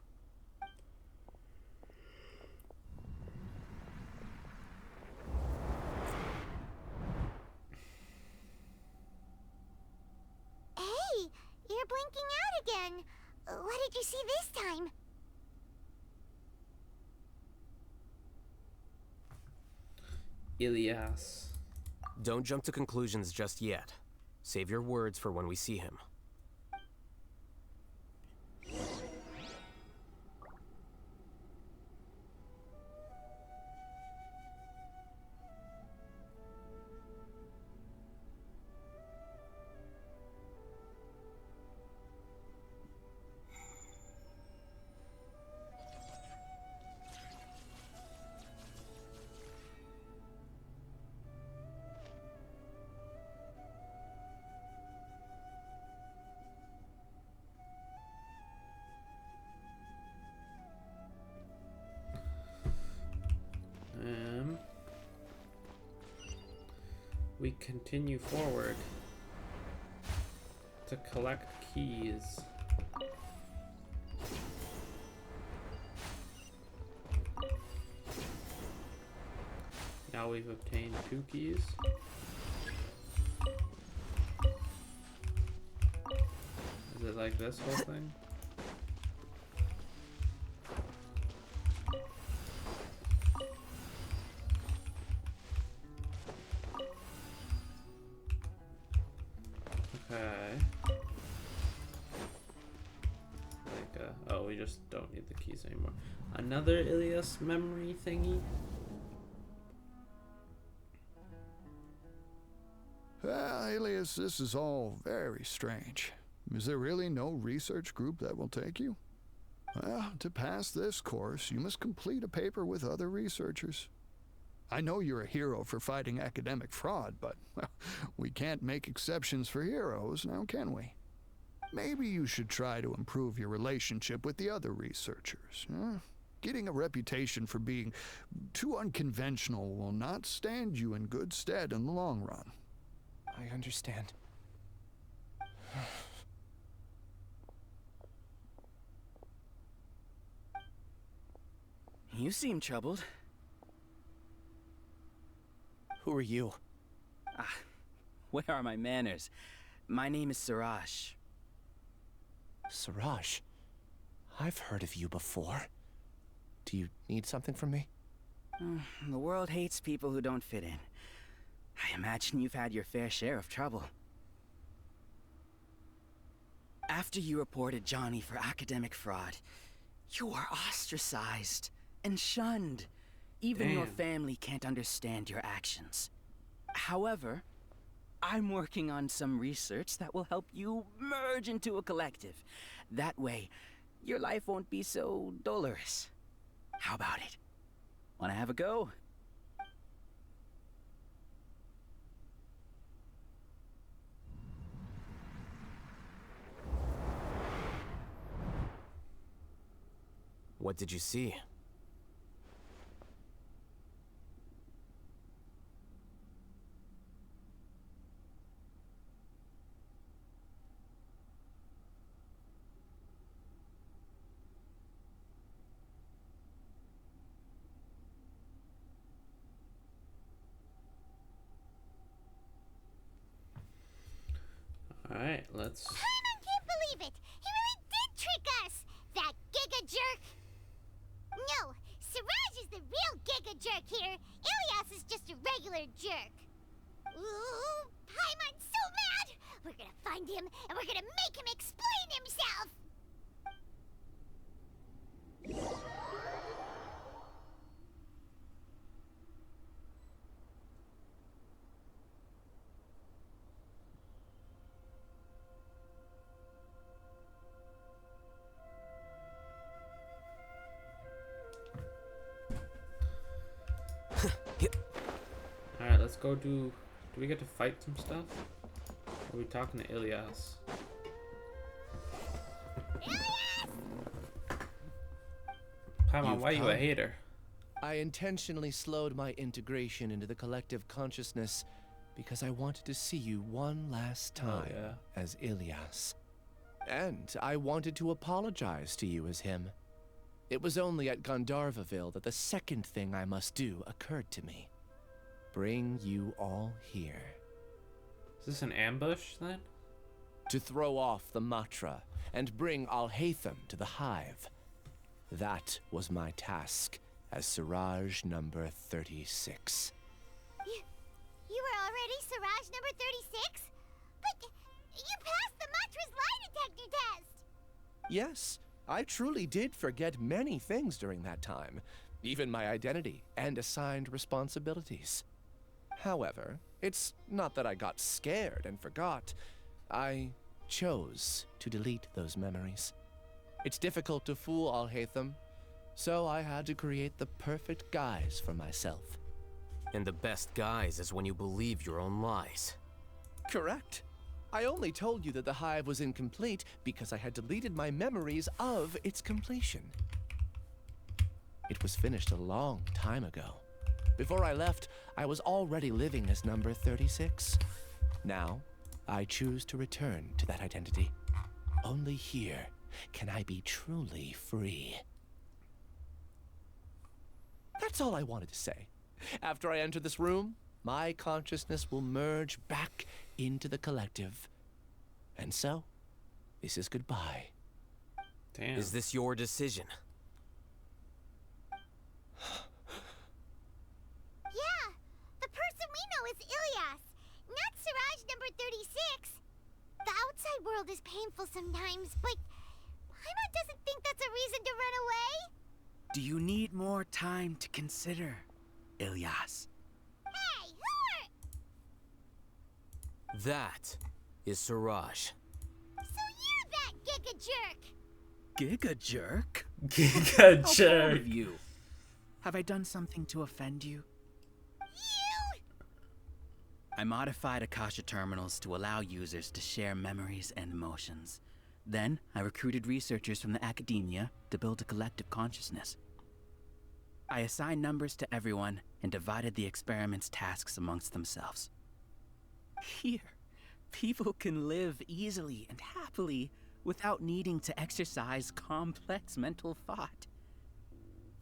Hey, you're blinking out again. What did you see this time? Ilyas. Don't jump to conclusions just yet. Save your words for when we see him. We continue forward to collect keys. Now we've obtained 2 keys. Is it like this whole thing? Okay. Like, oh, we just don't need the keys anymore. Another Ilyas memory thingy? Alias, this is all very strange. Is there really no research group that will take you? Well, to pass this course, you must complete a paper with other researchers. I know you're a hero for fighting academic fraud, but well, we can't make exceptions for heroes, now can we? Maybe you should try to improve your relationship with the other researchers. Getting a reputation for being too unconventional will not stand you in good stead in the long run. I understand. You seem troubled. Who are you? Where are my manners? My name is Suraj. Suraj? I've heard of you before. Do you need something from me? The world hates people who don't fit in. I imagine you've had your fair share of trouble. After you reported Johnny for academic fraud, you were ostracized and shunned. Even your family can't understand your actions. However, I'm working on some research that will help you merge into a collective. That way, your life won't be so dolorous. How about it? Wanna have a go? What did you see? Alright, let's... Paimon can't believe it! He really did trick us! That giga jerk! No, Siraj is the real giga jerk here. Ilias is just a regular jerk. Ooh, Paimon's so mad! We're gonna find him, and we're gonna make him explain himself! Alright, let's go do we get to fight some stuff? Or are we talking to Ilias? Paimon, why are you a hater? I intentionally slowed my integration into the collective consciousness because I wanted to see you one last time as Ilias. And I wanted to apologize to you as him. It was only at Gandharvaville that the second thing I must do occurred to me. Bring you all here. Is this an ambush, then? To throw off the Matra and bring Alhaitham to the Hive. That was my task as Siraj number 36. You were already Siraj number 36? But you passed the Matra's lie detector test! Yes, I truly did forget many things during that time, even my identity and assigned responsibilities. However, it's not that I got scared and forgot. I chose to delete those memories. It's difficult to fool Alhaitham, so I had to create the perfect guise for myself. And the best guise is when you believe your own lies. Correct. I only told you that the hive was incomplete because I had deleted my memories of its completion. It was finished a long time ago. Before I left, I was already living as number 36. Now, I choose to return to that identity. Only here can I be truly free. That's all I wanted to say. After I enter this room, my consciousness will merge back into the collective. And so, this is goodbye. Damn. Is this your decision? Yeah, the person we know is Ilias, not Siraj number 36. The outside world is painful sometimes, but Paimon doesn't think that's a reason to run away. Do you need more time to consider, Ilias? Hey, who are... That is Siraj. So you're that giga jerk! Giga jerk? Giga How jerk. proud of you. Have I done something to offend you? You! I modified Akasha terminals to allow users to share memories and emotions. Then, I recruited researchers from the academia to build a collective consciousness. I assigned numbers to everyone and divided the experiment's tasks amongst themselves. Here, people can live easily and happily without needing to exercise complex mental thought.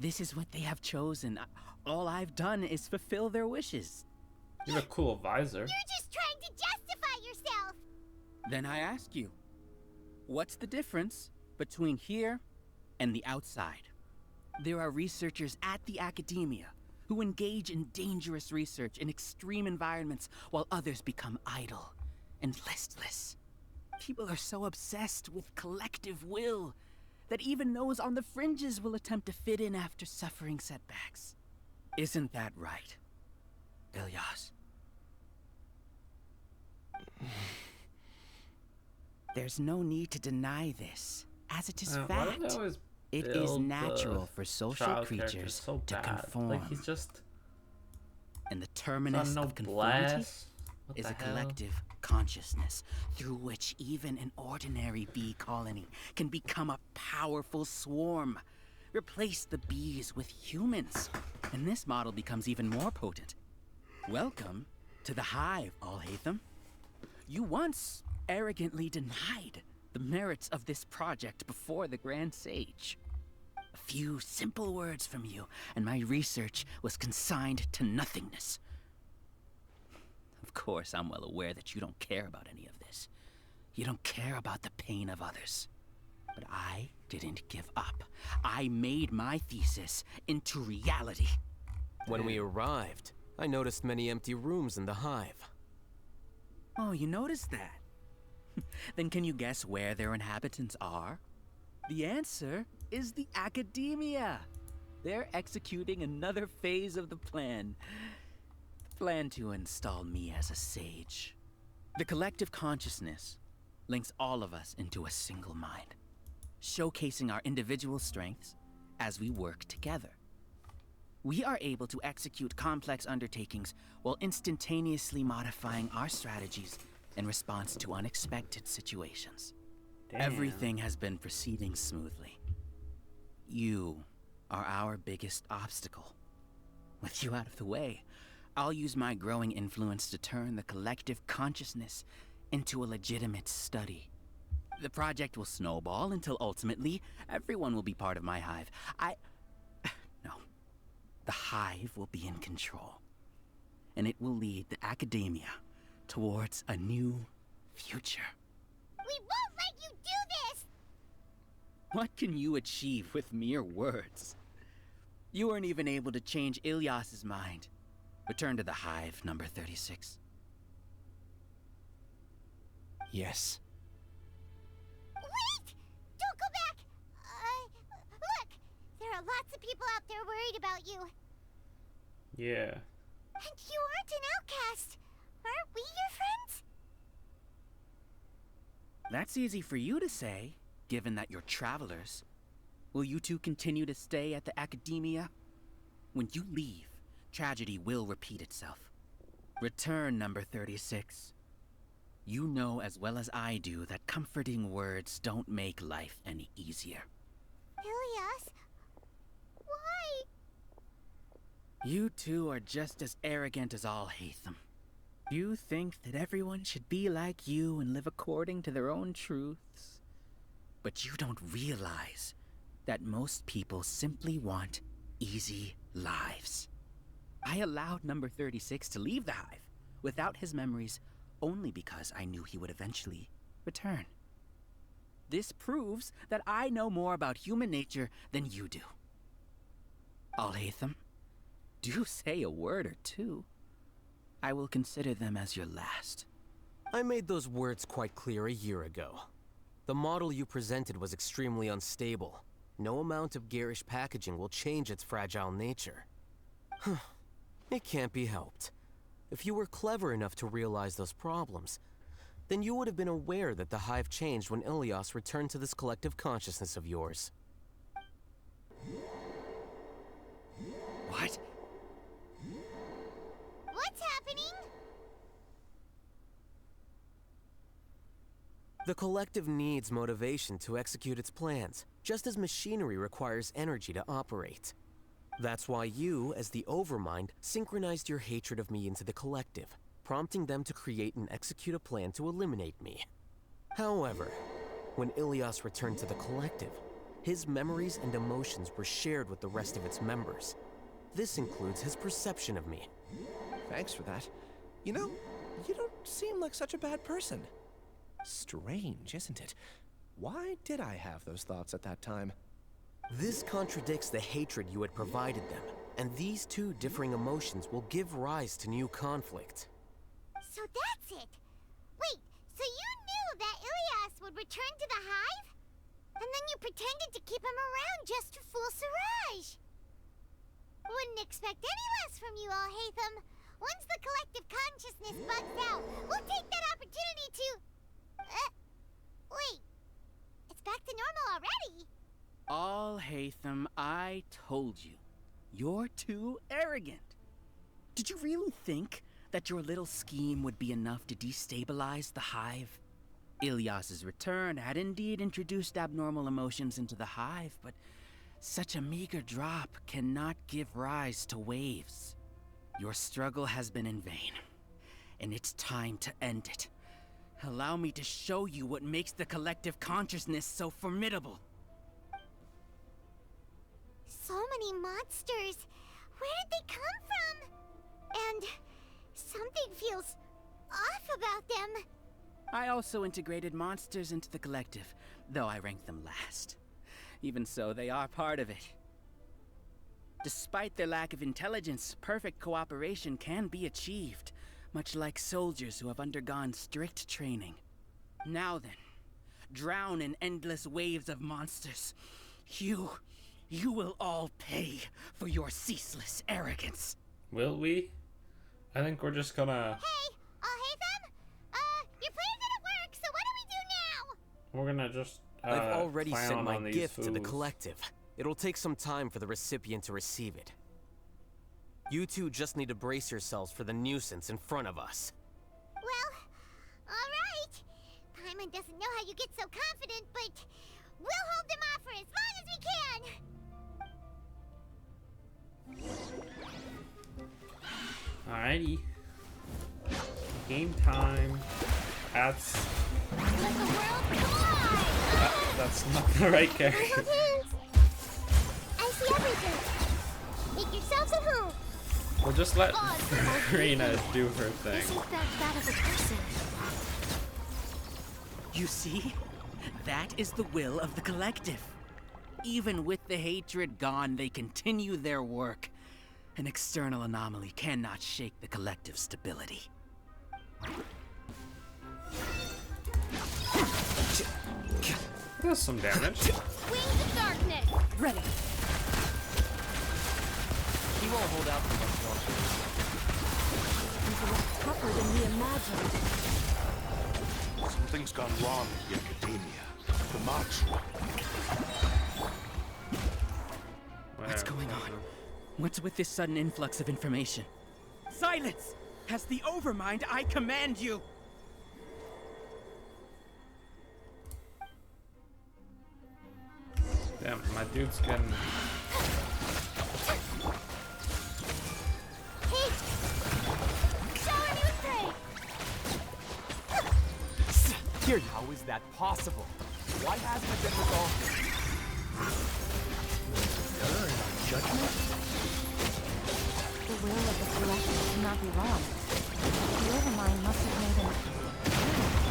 This is what they have chosen. All I've done is fulfill their wishes. You have a cool visor. You're just trying to justify yourself! Then I ask you, what's the difference between here and the outside? There are researchers at the academia who engage in dangerous research in extreme environments while others become idle and listless. People are so obsessed with collective will that even those on the fringes will attempt to fit in after suffering setbacks. Isn't that right, Ilyas? There's no need to deny this, as it is Why fact. do they always It is build natural the for social child character creatures so to bad. conform. Like he's just And the terminus no of conformity blast. What is the a hell? collective consciousness through which even an ordinary bee colony can become a powerful swarm. Replace the bees with humans, and this model becomes even more potent. Welcome to the hive, Alhaitham. You once arrogantly denied the merits of this project before the Grand Sage. A few simple words from you, and my research was consigned to nothingness. Of course, I'm well aware that you don't care about any of this. You don't care about the pain of others. But I didn't give up. I made my thesis into reality. When we arrived, I noticed many empty rooms in the hive. Oh, you noticed that? Then can you guess where their inhabitants are? The answer is the academia. They're executing another phase of the plan. The plan to install me as a sage. The collective consciousness links all of us into a single mind, showcasing our individual strengths as we work together. We are able to execute complex undertakings while instantaneously modifying our strategies in response to unexpected situations. Damn. Everything has been proceeding smoothly. You are our biggest obstacle. With you out of the way, I'll use my growing influence to turn the collective consciousness into a legitimate study. The project will snowball until ultimately everyone will be part of my hive. No. The hive will be in control. And it will lead the academia towards a new future. We won't let you do this! What can you achieve with mere words? You weren't even able to change Ilyas's mind. Return to the hive, number 36. Yes. Wait! Don't go back! Look! There are lots of people out there worried about you. Yeah. And you aren't an outcast. Aren't we your friends? That's easy for you to say, given that you're travelers. Will you two continue to stay at the academia? When you leave, tragedy will repeat itself. Return, number 36. You know as well as I do that comforting words don't make life any easier. Ilyas? Why? You two are just as arrogant as Alhaitham. You think that everyone should be like you and live according to their own truths. But you don't realize that most people simply want easy lives. I allowed number 36 to leave the hive without his memories only because I knew he would eventually return. This proves that I know more about human nature than you do. Alhaitham, do say a word or two. I will consider them as your last. I made those words quite clear a year ago. The model you presented was extremely unstable. No amount of garish packaging will change its fragile nature. It can't be helped. If you were clever enough to realize those problems, then you would have been aware that the hive changed when Ilyas returned to this collective consciousness of yours. What? What's happening? The collective needs motivation to execute its plans, just as machinery requires energy to operate. That's why you, as the Overmind, synchronized your hatred of me into the collective, prompting them to create and execute a plan to eliminate me. However, when Ilyas returned to the collective, his memories and emotions were shared with the rest of its members. This includes his perception of me. Thanks for that. You know, you don't seem like such a bad person. Strange, isn't it? Why did I have those thoughts at that time? This contradicts the hatred you had provided them, and these two differing emotions will give rise to new conflict. So that's it. Wait, so you knew that Ilyas would return to the hive? And then you pretended to keep him around just to fool Siraj. Wouldn't expect any less from you, Alhaitham. Once the collective consciousness bugs out, we'll take that opportunity to... wait. It's back to normal already? All Hatham, I told you. You're too arrogant. Did you really think that your little scheme would be enough to destabilize the Hive? Ilyas's return had indeed introduced abnormal emotions into the Hive, but such a meager drop cannot give rise to waves. Your struggle has been in vain, and it's time to end it. Allow me to show you what makes the collective consciousness so formidable. So many monsters. Where did they come from? And something feels off about them. I also integrated monsters into the collective, though I ranked them last. Even so, they are part of it. Despite their lack of intelligence, perfect cooperation can be achieved, much like soldiers who have undergone strict training. Now then, drown in endless waves of monsters. You will all pay for your ceaseless arrogance. Will we? I think we're just gonna... Hey, Hatham? Your plan didn't work, so what do we do now? We're gonna just, I've already clown sent my on these gift to the fools. collective. It'll take some time for the recipient to receive it. You two just need to brace yourselves for the nuisance in front of us. Well, alright. Paimon doesn't know how you get so confident, but we'll hold them off for as long as we can. Alrighty. Game time. That's not the right character. I see everything. Make yourselves at home. We'll just let Rena do her thing. Isn't that bad of a person? You see? That is the will of the collective. Even with the hatred gone, they continue their work. An external anomaly cannot shake the collective's stability. Does some damage. Wings of darkness. Ready. He won't hold out for much longer. He's a lot tougher than we imagined. Something's gone wrong in the Academia. The Matra. What's going on? What's with this sudden influx of information? Silence! As the Overmind, I command you! Damn, my dude's getting... Hey! Shower Newsday! Here, how is that possible? Why hasn't it been resolved? Judgment? The will of the Celestial cannot be wrong. The Overmind must have made an error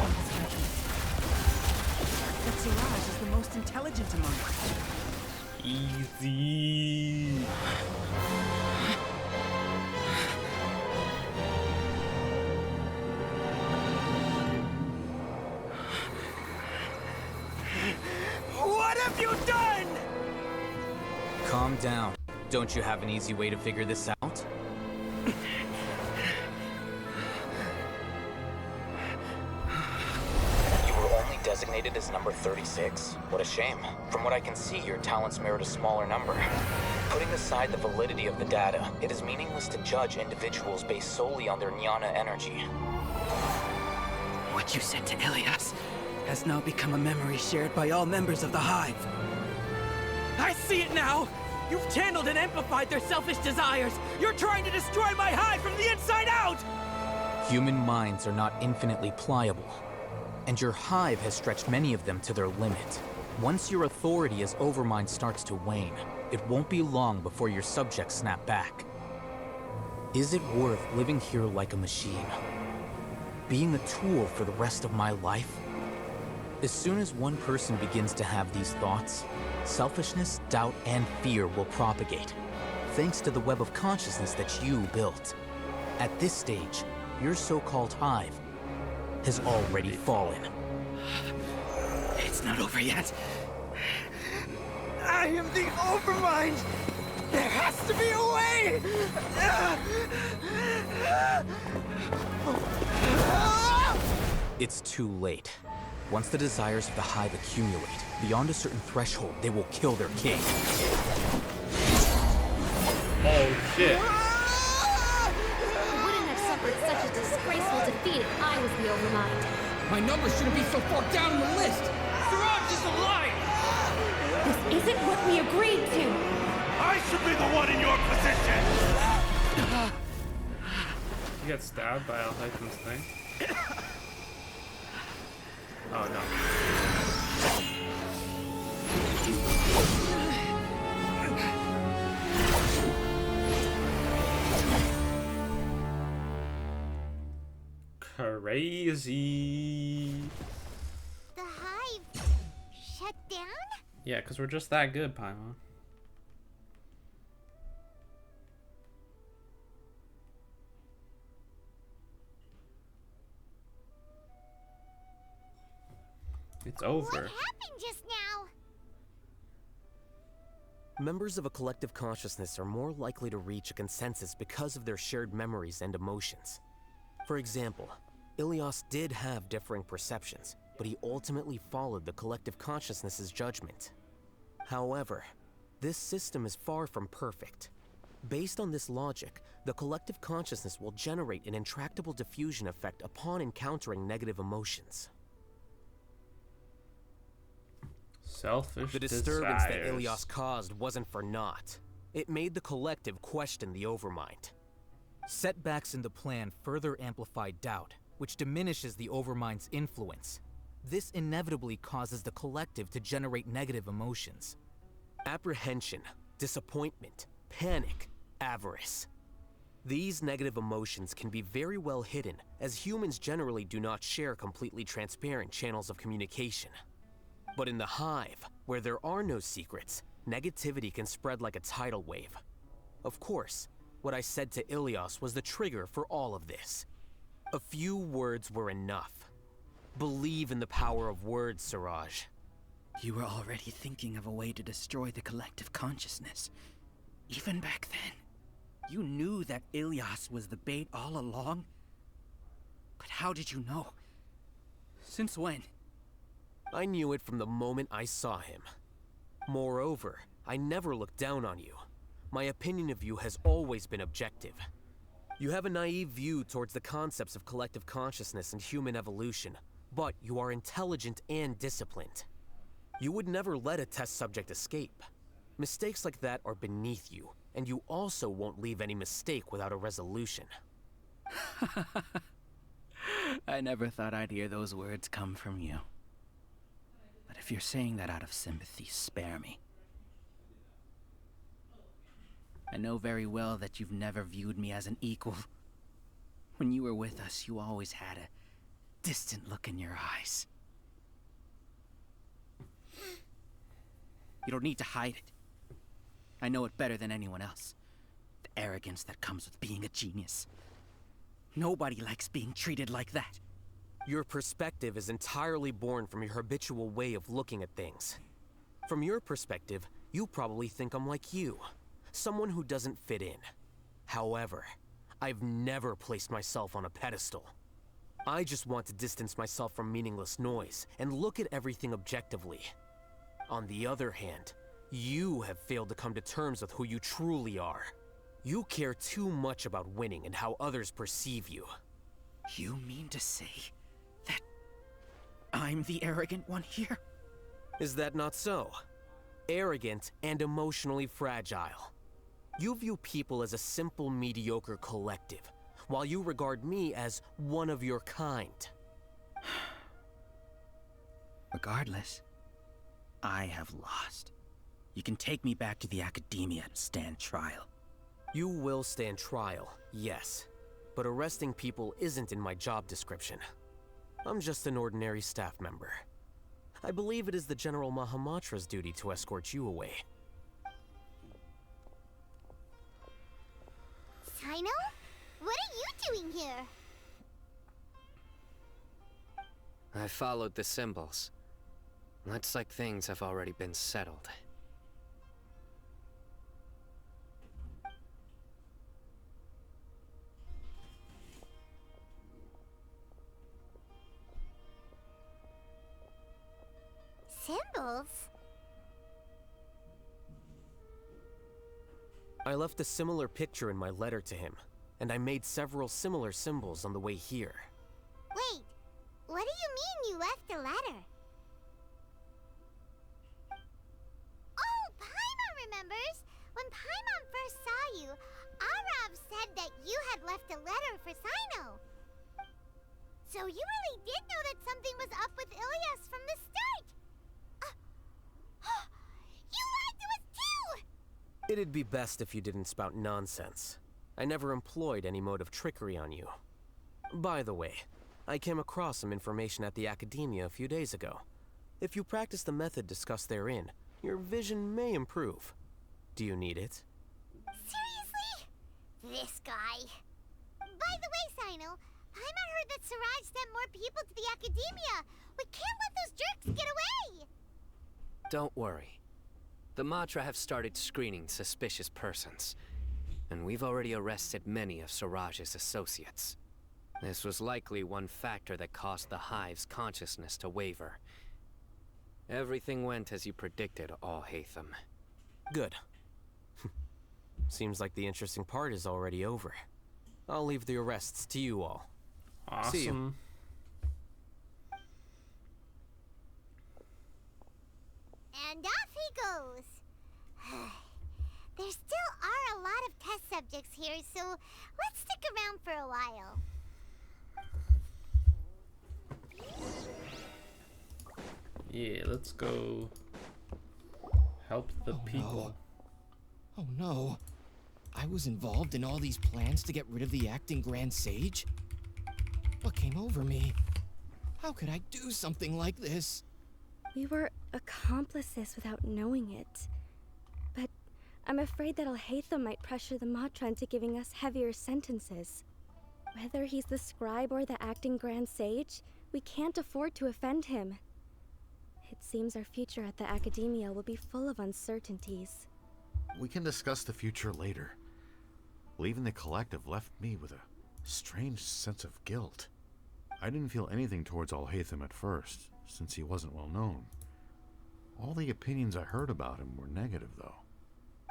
in his judgment. But Siraj is the most intelligent among us. Easy. What have you done? Calm down. Don't you have an easy way to figure this out? You were only designated as number 36. What a shame. From what I can see, your talents merit a smaller number. Putting aside the validity of the data, it is meaningless to judge individuals based solely on their jnana energy. What you said to Ilyas has now become a memory shared by all members of the Hive. I see it now! You've channeled and amplified their selfish desires! You're trying to destroy my Hive from the inside out! Human minds are not infinitely pliable, and your Hive has stretched many of them to their limit. Once your authority as Overmind starts to wane, it won't be long before your subjects snap back. Is it worth living here like a machine? Being a tool for the rest of my life? As soon as one person begins to have these thoughts, selfishness, doubt, and fear will propagate, thanks to the web of consciousness that you built. At this stage, your so-called Hive has already fallen. It's not over yet. I am the Overmind! There has to be a way! It's too late. Once the desires of the Hive accumulate, beyond a certain threshold, they will kill their king. Oh shit. I wouldn't have suffered such a disgraceful defeat if I was the Overmind. My number shouldn't be so far down the list! Siraj is alive! This isn't what we agreed to! I should be the one in your position! You get stabbed by Al-Haytham's thing? Oh no. Crazy. The hive shut down? Yeah, because we're just that good, Paimon. It's over. What happened just now? Members of a collective consciousness are more likely to reach a consensus because of their shared memories and emotions. For example, Ilias did have differing perceptions, but he ultimately followed the collective consciousness's judgment. However, this system is far from perfect. Based on this logic, the collective consciousness will generate an intractable diffusion effect upon encountering negative emotions. Selfish The disturbance that desires. Ilias caused wasn't for naught. It made the collective question the Overmind. Setbacks in the plan further amplify doubt, which diminishes the Overmind's influence. This inevitably causes the collective to generate negative emotions. Apprehension, disappointment, panic, avarice. These negative emotions can be very well hidden, as humans generally do not share completely transparent channels of communication. But in the Hive, where there are no secrets, negativity can spread like a tidal wave. Of course, what I said to Ilias was the trigger for all of this. A few words were enough. Believe in the power of words, Siraj. You were already thinking of a way to destroy the collective consciousness. Even back then, you knew that Ilias was the bait all along? But how did you know? Since when? I knew it from the moment I saw him. Moreover, I never looked down on you. My opinion of you has always been objective. You have a naive view towards the concepts of collective consciousness and human evolution, but you are intelligent and disciplined. You would never let a test subject escape. Mistakes like that are beneath you, and you also won't leave any mistake without a resolution. I never thought I'd hear those words come from you. But if you're saying that out of sympathy, spare me. I know very well that you've never viewed me as an equal. When you were with us, you always had a distant look in your eyes. You don't need to hide it. I know it better than anyone else. The arrogance that comes with being a genius. Nobody likes being treated like that. Your perspective is entirely born from your habitual way of looking at things. From your perspective, you probably think I'm like you, someone who doesn't fit in. However, I've never placed myself on a pedestal. I just want to distance myself from meaningless noise and look at everything objectively. On the other hand, you have failed to come to terms with who you truly are. You care too much about winning and how others perceive you. You mean to say that I'm the arrogant one here? Is that not so? Arrogant and emotionally fragile. You view people as a simple, mediocre collective, while you regard me as one of your kind. Regardless, I have lost. You can take me back to the Academia and stand trial. You will stand trial, yes. But arresting people isn't in my job description. I'm just an ordinary staff member. I believe it is the General Mahamatra's duty to escort you away. Sino? What are you doing here? I followed the symbols. Looks like things have already been settled. I left a similar picture in my letter to him, and I made several similar symbols on the way here. Wait, what do you mean you left a letter? Oh, Paimon remembers! When Paimon first saw you, Arav said that you had left a letter for Sino. So you really did know that something was up with Ilias from the start! You lied to us too! It'd be best if you didn't spout nonsense. I never employed any mode of trickery on you. By the way, I came across some information at the Academia a few days ago. If you practice the method discussed therein, your vision may improve. Do you need it? Seriously? This guy. By the way, Sino, Paimon heard that Siraj sent more people to the Academia. We can't let those jerks get away! Don't worry. The Matra have started screening suspicious persons, and we've already arrested many of Siraj's associates. This was likely one factor that caused the Hive's consciousness to waver. Everything went as you predicted, Al-Haytham. Good. Seems like the interesting part is already over. I'll leave the arrests to you all. Awesome. See you. And off he goes. There still are a lot of test subjects here, so let's stick around for a while. Yeah, let's go help the people. No. Oh no. I was involved in all these plans to get rid of the acting Grand Sage? What came over me? How could I do something like this? We were accomplices without knowing it. But I'm afraid that Al-Haytham might pressure the Matra into giving us heavier sentences. Whether he's the scribe or the acting Grand Sage, we can't afford to offend him. It seems our future at the Academia will be full of uncertainties. We can discuss the future later. Leaving the collective left me with a strange sense of guilt. I didn't feel anything towards Al-Haytham at first, since he wasn't well known. All the opinions I heard about him were negative, though.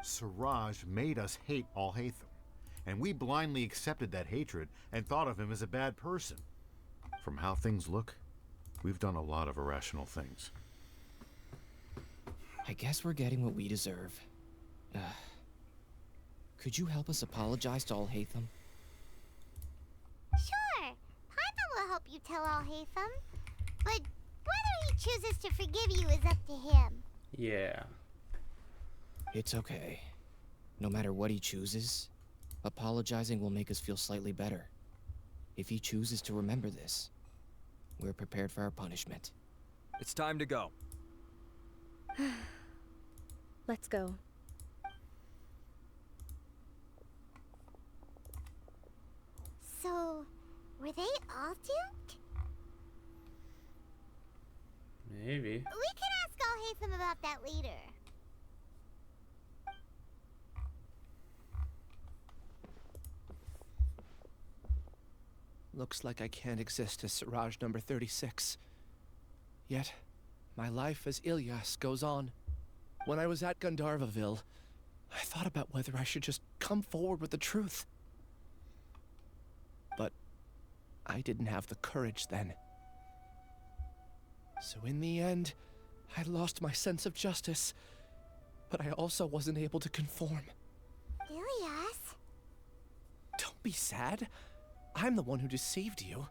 Siraj made us hate Al-Haytham, and we blindly accepted that hatred and thought of him as a bad person. From how things look, we've done a lot of irrational things. I guess we're getting what we deserve. Could you help us apologize to Al-Haytham? Sure. Paimon will help you tell Al-Haytham. But whether he chooses to forgive you is up to him. Yeah. It's okay. No matter what he chooses, apologizing will make us feel slightly better. If he chooses to remember this, we're prepared for our punishment. It's time to go. Let's go. So, were they all duped? Maybe. We can ask Al-Haytham about that later. Looks like I can't exist as Siraj number 36. Yet, my life as Ilyas goes on. When I was at Gandharvaville, I thought about whether I should just come forward with the truth. But I didn't have the courage then. So in the end, I lost my sense of justice, but I also wasn't able to conform. Ilyas? Don't be sad. I'm the one who deceived you.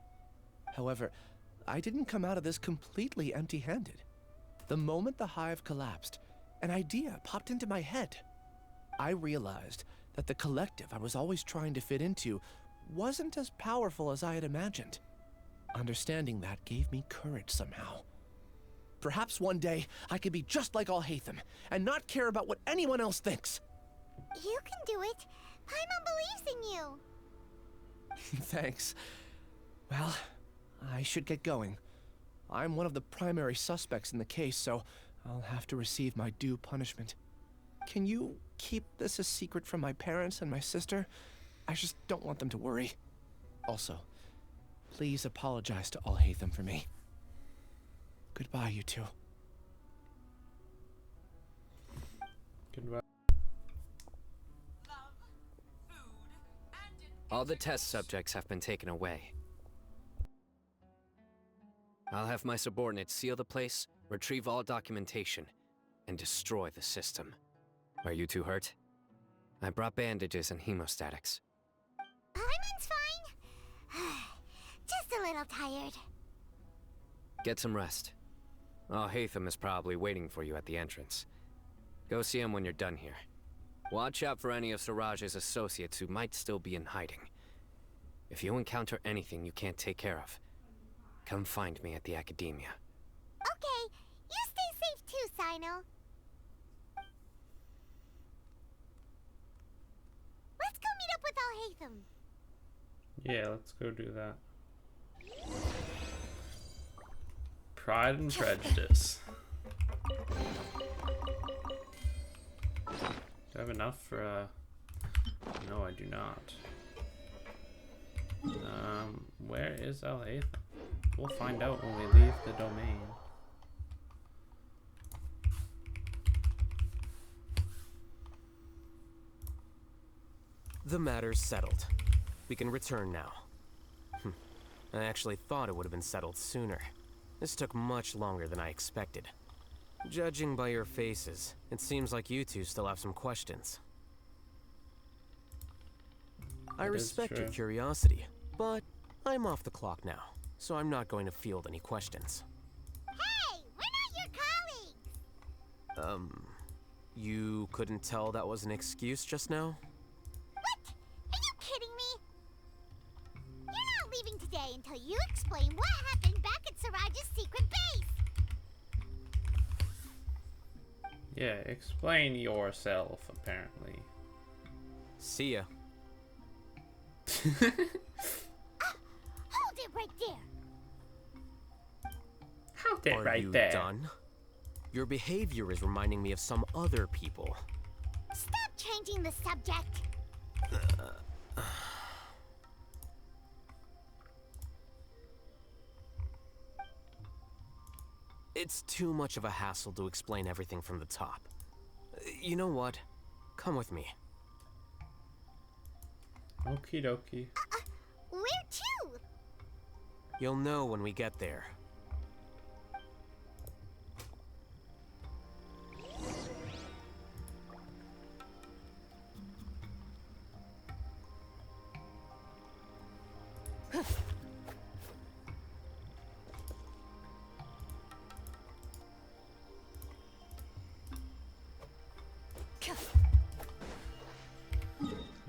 However, I didn't come out of this completely empty-handed. The moment the hive collapsed, an idea popped into my head. I realized that the collective I was always trying to fit into wasn't as powerful as I had imagined. Understanding that gave me courage somehow. Perhaps one day I could be just like Al-Haytham and not care about what anyone else thinks. You can do it. Paimon believes in you. Thanks. Well, I should get going. I'm one of the primary suspects in the case, so I'll have to receive my due punishment. Can you keep this a secret from my parents and my sister? I just don't want them to worry. Also, please apologize to Al-Haytham for me. Goodbye, you two. Goodbye. All the test subjects have been taken away. I'll have my subordinates seal the place, retrieve all documentation, and destroy the system. Are you two hurt? I brought bandages and hemostatics. Paimon's fine. Just a little tired. Get some rest. Hatham is probably waiting for you at the entrance. Go see him when you're done here. Watch out for any of Siraj's associates who might still be in hiding. If you encounter anything you can't take care of, come find me at the Academia. Okay, you stay safe too, Sino. Let's go meet up with Al Hatham. Yeah, let's go do that. Pride and Prejudice. Do I have enough for no, I do not. Where is Al Hatham? We'll find out when we leave the domain. The matter's settled. We can return now. I actually thought it would have been settled sooner. This took much longer than I expected. Judging by your faces, it seems like you two still have some questions. I respect your curiosity, but I'm off the clock now, so I'm not going to field any questions. Hey, we're not your colleagues! You couldn't tell that was an excuse just now? What? Are you kidding me? You're not leaving today until you explain what happened back at Siraj's secret base! Yeah, explain yourself, apparently. See ya. Hold it right there! Hold it Are right you there. done? Your behavior is reminding me of some other people. Stop changing the subject! It's too much of a hassle to explain everything from the top. You know what? Come with me. Okie dokie. Where to? You'll know when we get there.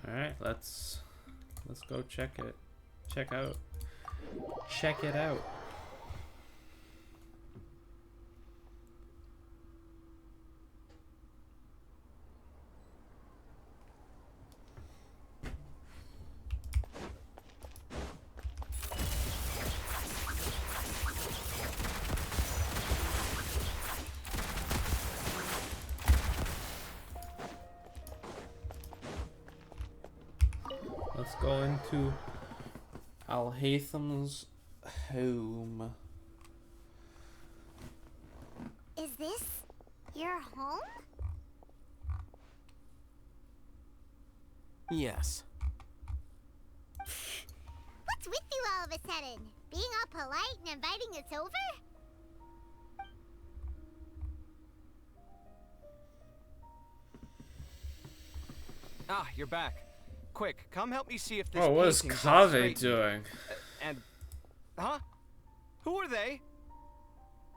Alright, let's go check it. Check it out. Let's go into Al Hatham's home. Is this your home? Yes. What's with you all of a sudden? Being all polite and inviting us over? Ah, you're back. Quick, come help me see if this Oh, what is painting's all Kave straight. doing? And... Huh? Who are they?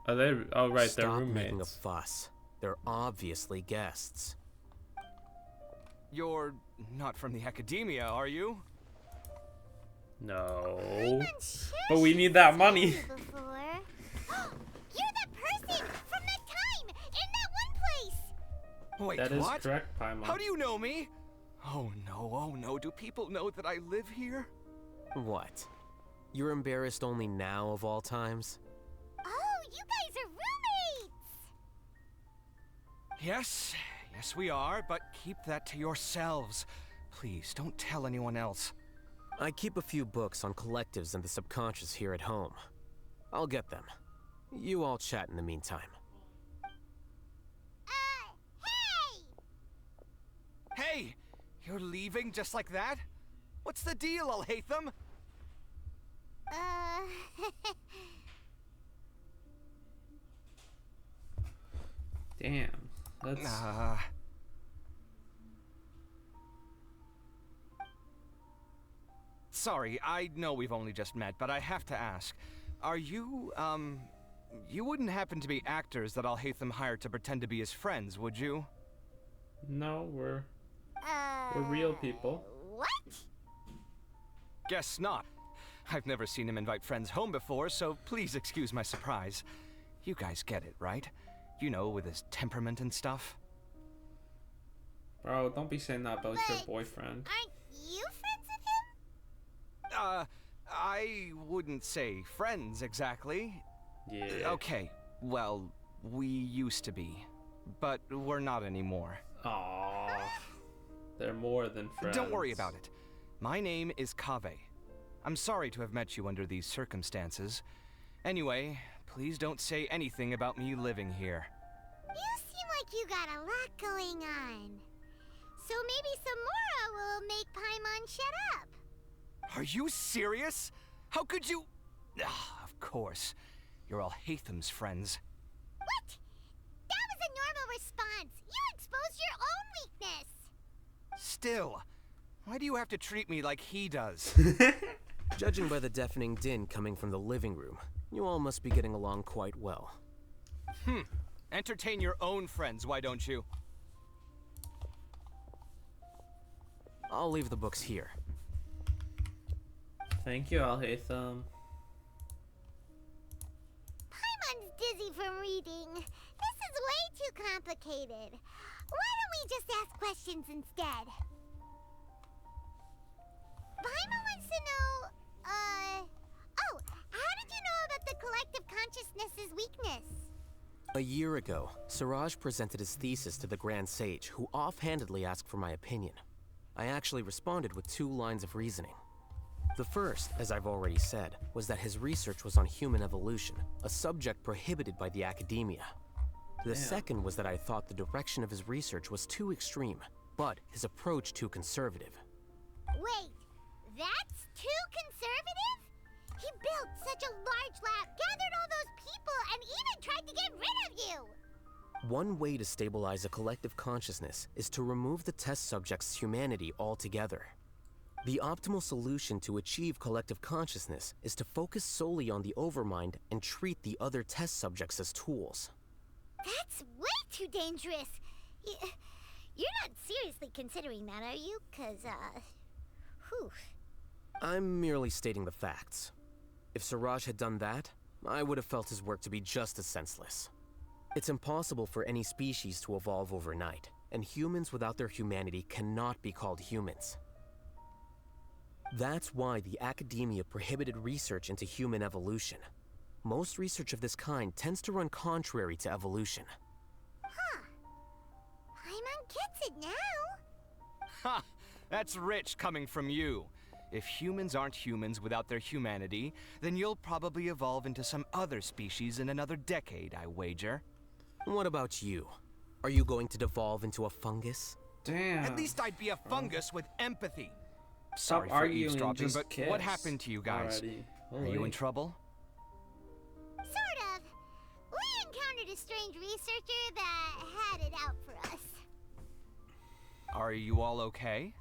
Are they? Oh, right, they're Stop making a roommates. fuss. They're obviously guests. You're not from the Academia, are you? No. But we need that money. Before. You're that person from that time in that one place. Wait, That is what? correct, Paimon. How do you know me? Oh no, do people know that I live here? What? You're embarrassed only now of all times? Oh, you guys are roommates! Yes, we are, but keep that to yourselves. Please, don't tell anyone else. I keep a few books on collectives and the subconscious here at home. I'll get them. You all chat in the meantime. Hey! Hey! You're leaving just like that? What's the deal, Alhaitham? Damn. That's... Sorry, I know we've only just met, but I have to ask. Are you, you wouldn't happen to be actors that Alhaitham hired to pretend to be his friends, would you? No, we're real people. What? Guess not. I've never seen him invite friends home before, so please excuse my surprise. You guys get it, right? You know, with his temperament and stuff. Bro, don't be saying that about your boyfriend. Aren't you friends with him? I wouldn't say friends exactly. Yeah. Okay, well, we used to be, but we're not anymore. Aww. They're more than friends. Don't worry about it. My name is Kaveh. I'm sorry to have met you under these circumstances. Anyway, please don't say anything about me living here. You seem like you got a lot going on. So maybe Samora will make Paimon shut up. Are you serious? How could you... of course. You're Alhaitham's friends. What? That was a normal response. You exposed your own weakness. Still, why do you have to treat me like he does? Judging by the deafening din coming from the living room, you all must be getting along quite well. Entertain your own friends, why don't you? I'll leave the books here. Thank you, Alhaitham. Paimon's dizzy from reading. This is way too complicated. Why don't we just ask questions instead? Paimon wants to know, oh, how did you know about the collective consciousness's weakness? A year ago, Siraj presented his thesis to the Grand Sage, who offhandedly asked for my opinion. I actually responded with 2 lines of reasoning. The first, as I've already said, was that his research was on human evolution, a subject prohibited by the academia. The second was that I thought the direction of his research was too extreme, but his approach too conservative. Wait, that's too conservative? He built such a large lab, gathered all those people, and even tried to get rid of you! One way to stabilize a collective consciousness is to remove the test subject's humanity altogether. The optimal solution to achieve collective consciousness is to focus solely on the overmind and treat the other test subjects as tools. That's way too dangerous. You're not seriously considering that, are you? 'Cause, whew. I'm merely stating the facts. If Siraj had done that, I would have felt his work to be just as senseless. It's impossible for any species to evolve overnight, and humans without their humanity cannot be called humans. That's why the academia prohibited research into human evolution. Most research of this kind tends to run contrary to evolution. Huh. Paimon gets it now. Ha! That's rich coming from you. If humans aren't humans without their humanity, then you'll probably evolve into some other species in another decade, I wager. What about you? Are you going to devolve into a fungus? Damn. At least I'd be a fungus with empathy. Stop Sorry for arguing, eavesdropping, just but kiss what happened to you guys? already. Are you in trouble? Sort of. We encountered a strange researcher that had it out for us. Are you all okay?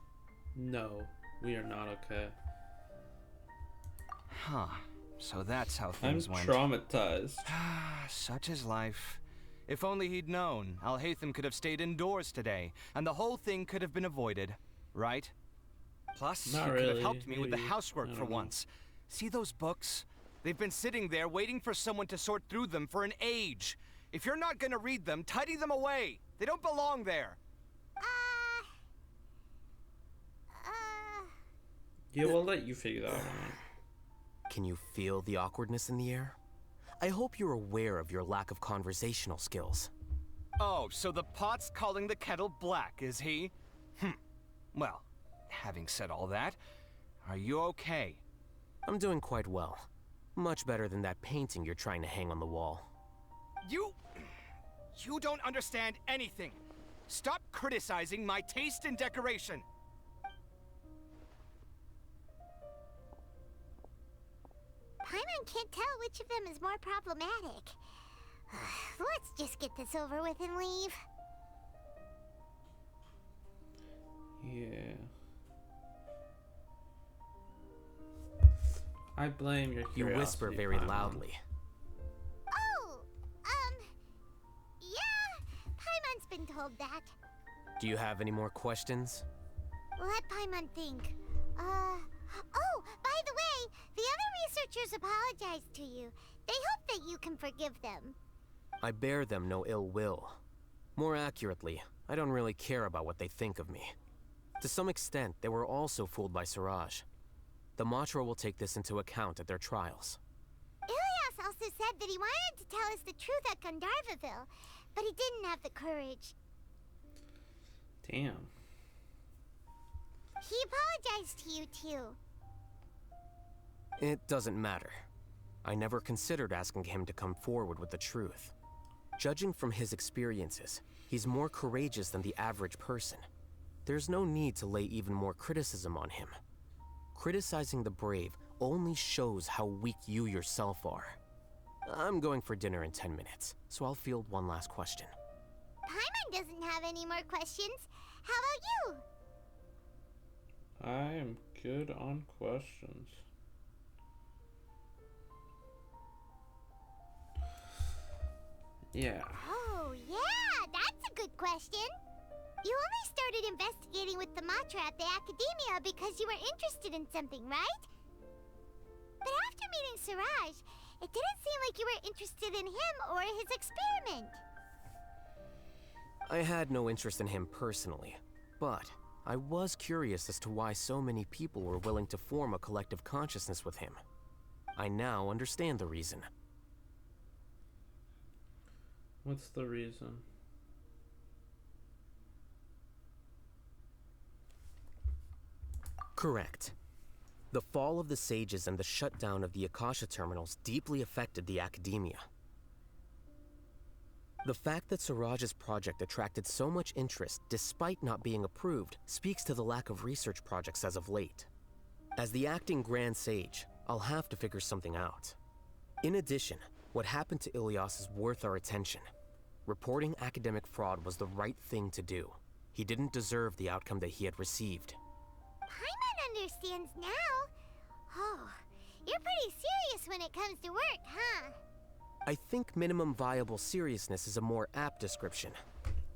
No, we are not okay. Huh. So that's how things I'm went. traumatized. Such is life. If only he'd known, Alhaitham could have stayed indoors today, and the whole thing could have been avoided, right? Plus, Not he could really, have helped me with the maybe. housework I for don't know. once. See those books? They've been sitting there waiting for someone to sort through them for an age. If you're not gonna read them, tidy them away. They don't belong there. Yeah, we'll let you figure that out. Can you feel the awkwardness in the air? I hope you're aware of your lack of conversational skills. Oh, so the pot's calling the kettle black, is he? Well, having said all that, are you okay? I'm doing quite well. Much better than that painting you're trying to hang on the wall. You don't understand anything. Stop criticizing my taste in decoration. Paimon can't tell which of them is more problematic. Let's just get this over with and leave. Yeah. I blame your You curiosity. whisper very Paimon. loudly. Oh, yeah, Paimon's been told that. Do you have any more questions? Let Paimon think. Oh, by the way, the other researchers apologized to you. They hope that you can forgive them. I bear them no ill will. More accurately, I don't really care about what they think of me. To some extent, they were also fooled by Siraj. The Matra will take this into account at their trials. Ilias also said that he wanted to tell us the truth at Gandharvaville, but he didn't have the courage. Damn. He apologized to you, too. It doesn't matter. I never considered asking him to come forward with the truth. Judging from his experiences, he's more courageous than the average person. There's no need to lay even more criticism on him. Criticizing the brave only shows how weak you yourself are. I'm going for dinner in 10 minutes, so I'll field one last question. Paimon doesn't have any more questions. How about you? I am good on questions. Yeah. Oh, yeah, that's a good question. You only started investigating with the Matra at the Academia because you were interested in something, right? But after meeting Siraj, it didn't seem like you were interested in him or his experiment. I had no interest in him personally, but I was curious as to why so many people were willing to form a collective consciousness with him. I now understand the reason. What's the reason? Correct. The fall of the Sages and the shutdown of the Akasha terminals deeply affected the Academia. The fact that Siraj's project attracted so much interest despite not being approved speaks to the lack of research projects as of late. As the acting Grand Sage, I'll have to figure something out. In addition, what happened to Ilias is worth our attention. Reporting academic fraud was the right thing to do. He didn't deserve the outcome that he had received. Paimon understands now. Oh, you're pretty serious when it comes to work, huh? I think minimum viable seriousness is a more apt description.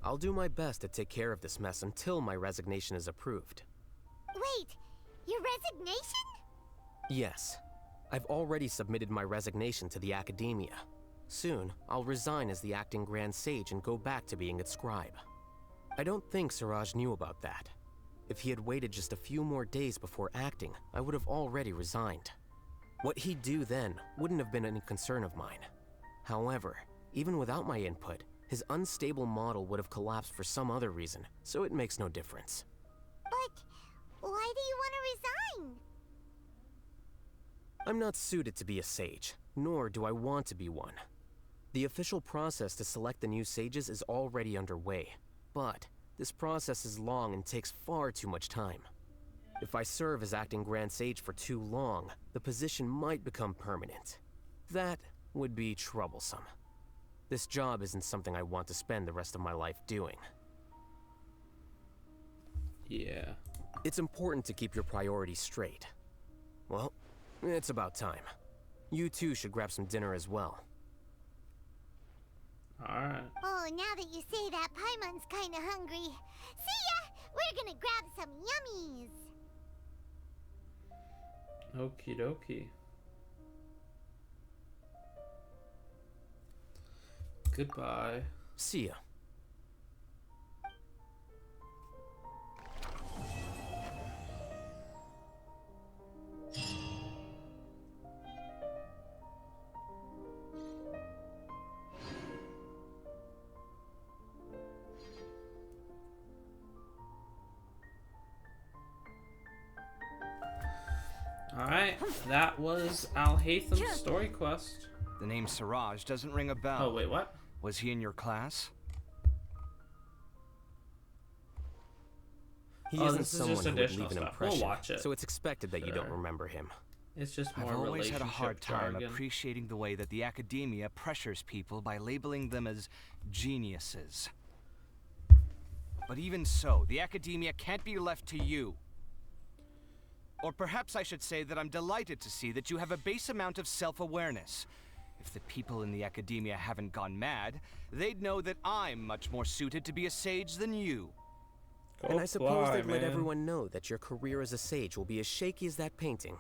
I'll do my best to take care of this mess until my resignation is approved. Wait, your resignation? Yes. I've already submitted my resignation to the Academia. Soon, I'll resign as the acting Grand Sage and go back to being its scribe. I don't think Siraj knew about that. If he had waited just a few more days before acting, I would have already resigned. What he'd do then wouldn't have been any concern of mine. However, even without my input, his unstable model would have collapsed for some other reason, so it makes no difference. But why do you want to resign? I'm not suited to be a sage, nor do I want to be one. The official process to select the new sages is already underway, but this process is long and takes far too much time. If I serve as acting Grand Sage for too long, the position might become permanent. That would be troublesome. This job isn't something I want to spend the rest of my life doing. Yeah. It's important to keep your priorities straight. Well, it's about time. You two should grab some dinner as well. Alright. Oh, now that you say that, Paimon's kinda hungry. See ya! We're gonna grab some yummies! Okie dokie. Goodbye. See ya. Alright, that was Alhaitham's story quest. The name Siraj doesn't ring a bell. Oh, wait, what? Was he in your class? He Oh, isn't this is someone just who would additional leave an stuff. impression, We'll watch it. so it's expected that you don't Sure. remember him. It's just more I've always had a relationship hard time jargon. appreciating the way that the academia pressures people by labeling them as geniuses. But even so, the academia can't be left to you. Or perhaps I should say that I'm delighted to see that you have a base amount of self-awareness. If the people in the academia haven't gone mad, they'd know that I'm much more suited to be a sage than you. And I suppose they'd let everyone know that your career as a sage will be as shaky as that painting.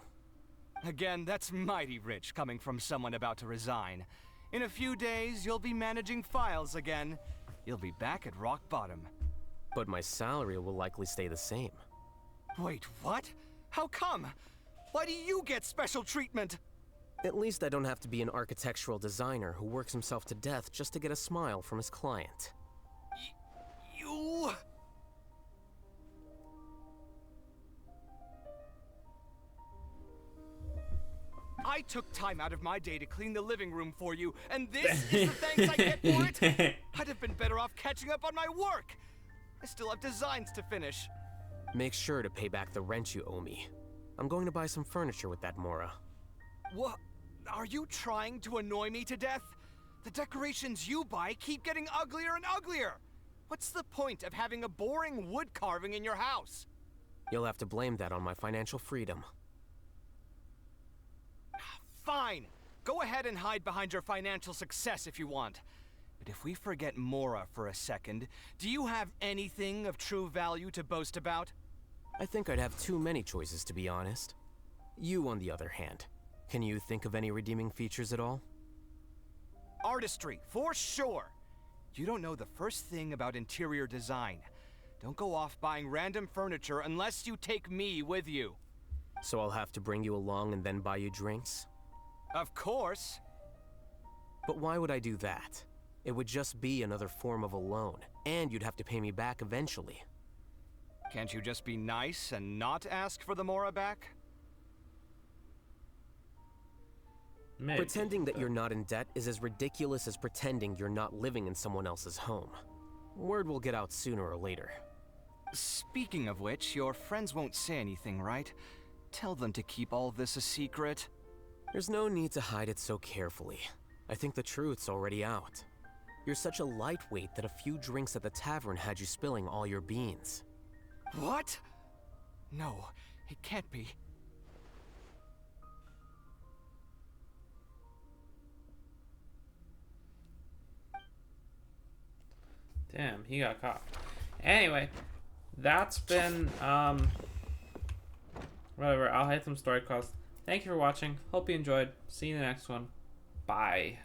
Again, that's mighty rich coming from someone about to resign. In a few days, you'll be managing files again. You'll be back at rock bottom. But my salary will likely stay the same. Wait, what? How come? Why do you get special treatment? At least I don't have to be an architectural designer who works himself to death just to get a smile from his client. You... I took time out of my day to clean the living room for you, and this is the thanks I get for it? I'd have been better off catching up on my work. I still have designs to finish. Make sure to pay back the rent you owe me. I'm going to buy some furniture with that Mora. What? Are you trying to annoy me to death? The decorations you buy keep getting uglier and uglier. What's the point of having a boring wood carving in your house? You'll have to blame that on my financial freedom. Fine. Go ahead and hide behind your financial success if you want. But if we forget Mora for a second, do you have anything of true value to boast about? I think I'd have too many choices, to be honest. You, on the other hand, can you think of any redeeming features at all? Artistry, for sure. You don't know the first thing about interior design. Don't go off buying random furniture unless you take me with you. So I'll have to bring you along and then buy you drinks? Of course. But why would I do that? It would just be another form of a loan, and you'd have to pay me back eventually. Can't you just be nice and not ask for the Mora back? Maybe. Pretending that you're not in debt is as ridiculous as pretending you're not living in someone else's home. Word will get out sooner or later. Speaking of which, your friends won't say anything, right? Tell them to keep all this a secret. There's no need to hide it so carefully. I think the truth's already out. You're such a lightweight that a few drinks at the tavern had you spilling all your beans. What? No, it can't be. Damn, he got caught. Anyway, that's been whatever. I'll hit some story calls. Thank you for watching. Hope you enjoyed. See you in the next one. Bye.